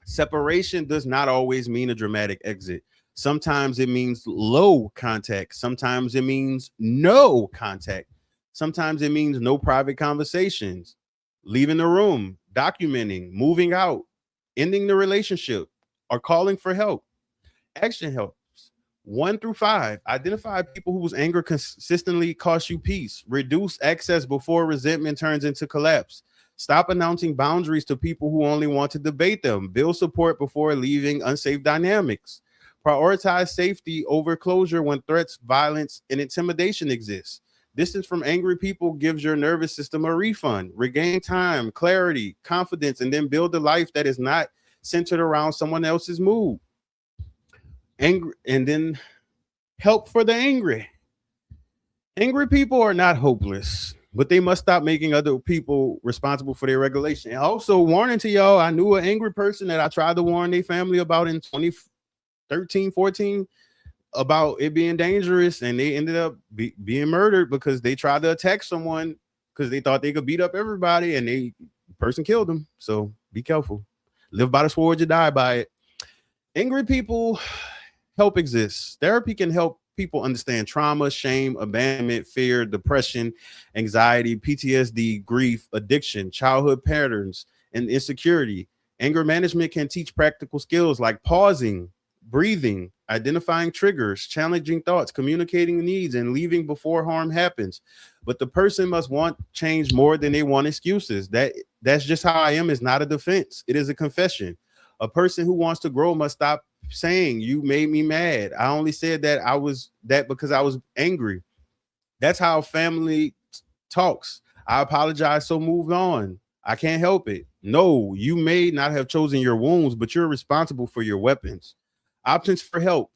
Separation does not always mean a dramatic exit. Sometimes it means low contact. Sometimes it means no contact. Sometimes it means no private conversations, leaving the room, documenting, moving out, ending the relationship, or calling for help. Action helps. 1 through 5, identify people whose anger consistently costs you peace. Reduce access before resentment turns into collapse. Stop announcing boundaries to people who only want to debate them. Build support before leaving unsafe dynamics. Prioritize safety over closure when threats, violence, and intimidation exist. Distance from angry people gives your nervous system a refund. Regain time, clarity, confidence, and then build a life that is not centered around someone else's mood. Angry, and then help for the angry. Angry people are not hopeless, but they must stop making other people responsible for their regulation. And also, warning to y'all, I knew an angry person that I tried to warn their family about in 2013, 14 about it being dangerous, and they ended up being murdered because they tried to attack someone because they thought they could beat up everybody, and the person killed them. So be careful. Live by the sword, you die by it. Angry people help exists. Therapy can help people understand trauma, shame, abandonment, fear, depression, anxiety, PTSD, grief, addiction, childhood patterns, and insecurity. Anger management can teach practical skills like pausing, breathing, identifying triggers, challenging thoughts, communicating needs, and leaving before harm happens. But the person must want change more than they want excuses. That's just how I am is not a defense. It is a confession. A person who wants to grow must stop saying you made me mad. I only said that because I was angry. That's how family talks. I apologize, so move on. I can't help it. No, you may not have chosen your wounds, but you're responsible for your weapons. Options for help: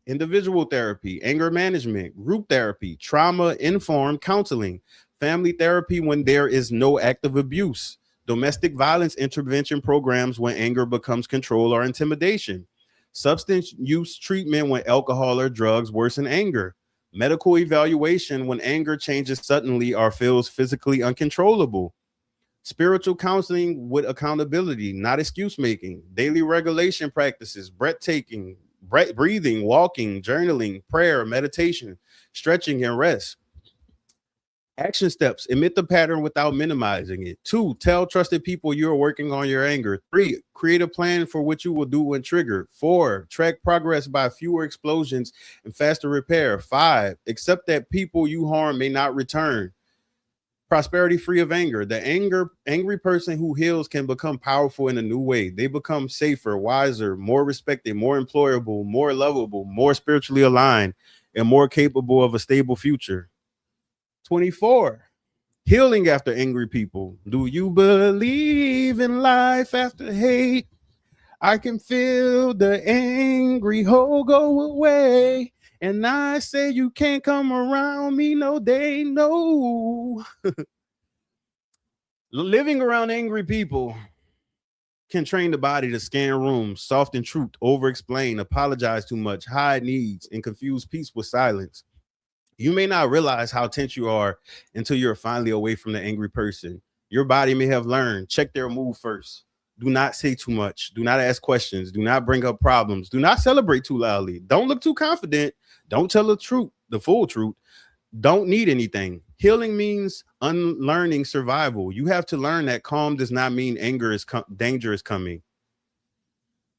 individual therapy, anger management, group therapy, trauma informed counseling, family therapy when there is no active abuse, domestic violence intervention programs when anger becomes control or intimidation, substance use treatment when alcohol or drugs worsen anger, medical evaluation when anger changes suddenly or feels physically uncontrollable, spiritual counseling with accountability, not excuse making, daily regulation practices, breathing, walking, journaling, prayer, meditation, stretching, and rest. Action steps: admit the pattern without minimizing it. 2, tell trusted people you're working on your anger. 3, create a plan for what you will do when triggered. 4, track progress by fewer explosions and faster repair. 5, accept that people you harm may not return. Prosperity free of anger. The angry person who heals can become powerful in a new way. They become safer, wiser, more respected, more employable, more lovable, more spiritually aligned, and more capable of a stable future. 24. Healing after angry people. Do you believe in life after hate? I can feel the angry hoe go away. And I say you can't come around me, no, they know. Living around angry people can train the body to scan rooms, soften truth, over explain, apologize too much, hide needs, and confuse peace with silence. You may not realize how tense you are until you're finally away from the angry person. Your body may have learned: check their mood first. Do not say too much. Do not ask questions. Do not bring up problems. Do not celebrate too loudly. Don't look too confident. Don't tell the truth, the full truth. Don't need anything. Healing means unlearning survival. You have to learn that calm does not mean danger is coming.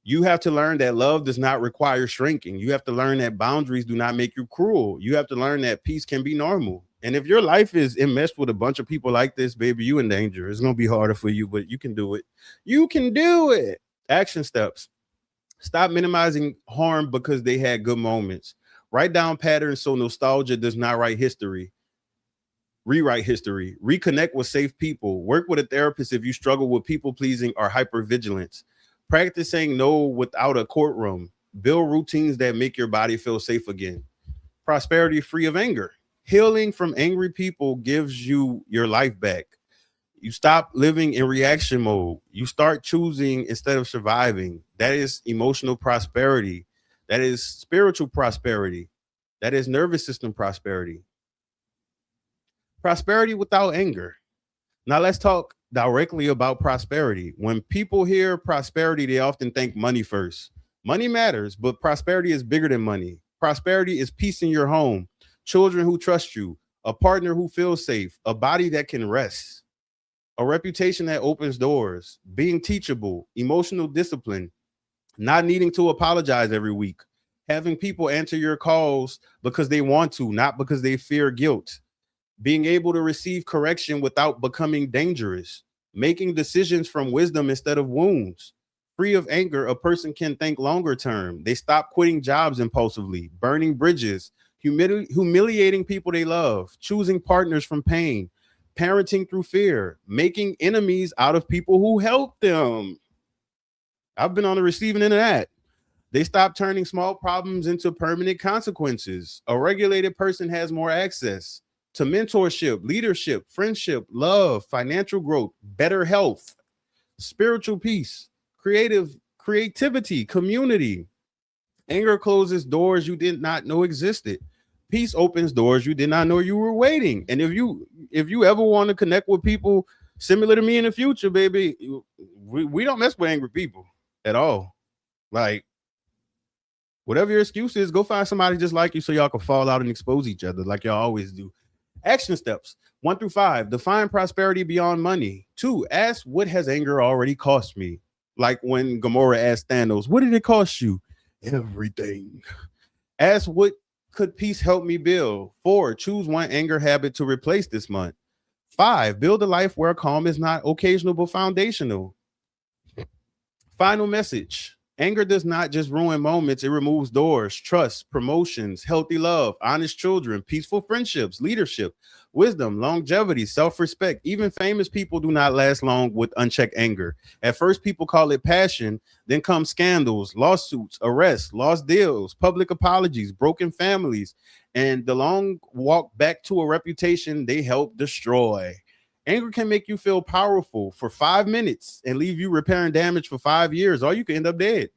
You have to learn that love does not require shrinking. You have to learn that boundaries do not make you cruel. You have to learn that peace can be normal. And if your life is enmeshed with a bunch of people like this, baby, you in danger. It's going to be harder for you, but you can do it. You can do it. Action steps: stop minimizing harm because they had good moments. Write down patterns so nostalgia does not write history. Rewrite history. Reconnect with safe people. Work with a therapist if you struggle with people pleasing or hypervigilance. Practice saying no without a courtroom. Build routines that make your body feel safe again. Prosperity free of anger. Healing from angry people gives you your life back. You stop living in reaction mode. You start choosing instead of surviving. That is emotional prosperity. That is spiritual prosperity. That is nervous system prosperity. Prosperity without anger. Now let's talk directly about prosperity. When people hear prosperity, they often think money first. Money matters, but prosperity is bigger than money. Prosperity is peace in your home, children who trust you, a partner who feels safe, a body that can rest, a reputation that opens doors, being teachable, emotional discipline, not needing to apologize every week, having people answer your calls because they want to, not because they fear guilt, being able to receive correction without becoming dangerous, making decisions from wisdom instead of wounds. Free of anger, a person can think longer term. They stop quitting jobs impulsively, burning bridges, humiliating people they love, choosing partners from pain, parenting through fear, making enemies out of people who help them. I've been on the receiving end of that. They stop turning small problems into permanent consequences. A regulated person has more access to mentorship, leadership, friendship, love, financial growth, better health, spiritual peace, creativity, community. Anger closes doors you did not know existed. Peace opens doors you did not know you were waiting. And if you ever want to connect with people similar to me in the future, baby, we don't mess with angry people at all. Like, Whatever your excuse is, go find somebody just like you so y'all can fall out and expose each other like y'all always do. Action steps 1 through 5. Define prosperity beyond money. 2. Ask what has anger already cost me? Like when Gamora asked Thanos, what did it cost you? Everything. Ask what could peace help me build? 4. Choose one anger habit to replace this month. 5. Build a life where calm is not occasional but foundational. Final message. Anger does not just ruin moments, it removes doors, trust, promotions, healthy love, honest children, peaceful friendships, leadership, wisdom, longevity, self respect. Even famous people do not last long with unchecked anger. At first, people call it passion, then come scandals, lawsuits, arrests, lost deals, public apologies, broken families, and the long walk back to a reputation they helped destroy. Anger can make you feel powerful for 5 minutes and leave you repairing damage for 5 years, or you can end up dead.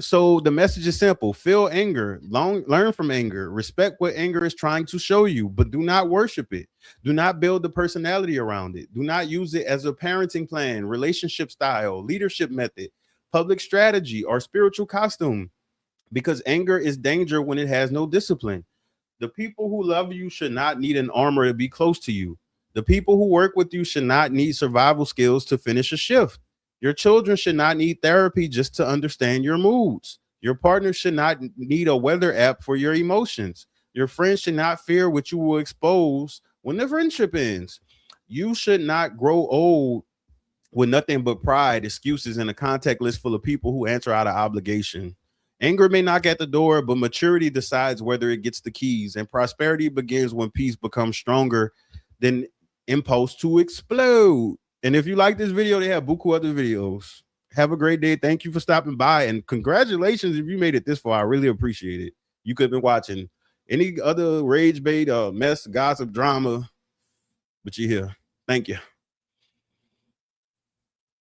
So the message is simple: feel anger, learn from anger, respect what anger is trying to show you, but do not worship it. Do not build the personality around it. Do not use it as a parenting plan, relationship style, leadership method, public strategy, or spiritual costume, because anger is danger when it has no discipline. The people who love you should not need an armor to be close to you. The people who work with you should not need survival skills to finish a shift. Your children should not need therapy just to understand your moods. Your partner should not need a weather app for your emotions. Your friends should not fear what you will expose when the friendship ends. You should not grow old with nothing but pride, excuses, and a contact list full of people who answer out of obligation. Anger may knock at the door, but maturity decides whether it gets the keys. And prosperity begins when peace becomes stronger than impulse to explode. And if you like this video, they have buku other videos. Have a great day. Thank you for stopping by. And congratulations if you made it this far. I really appreciate it. You could have been watching any other rage bait, mess, gossip, drama, but you're here. Thank you.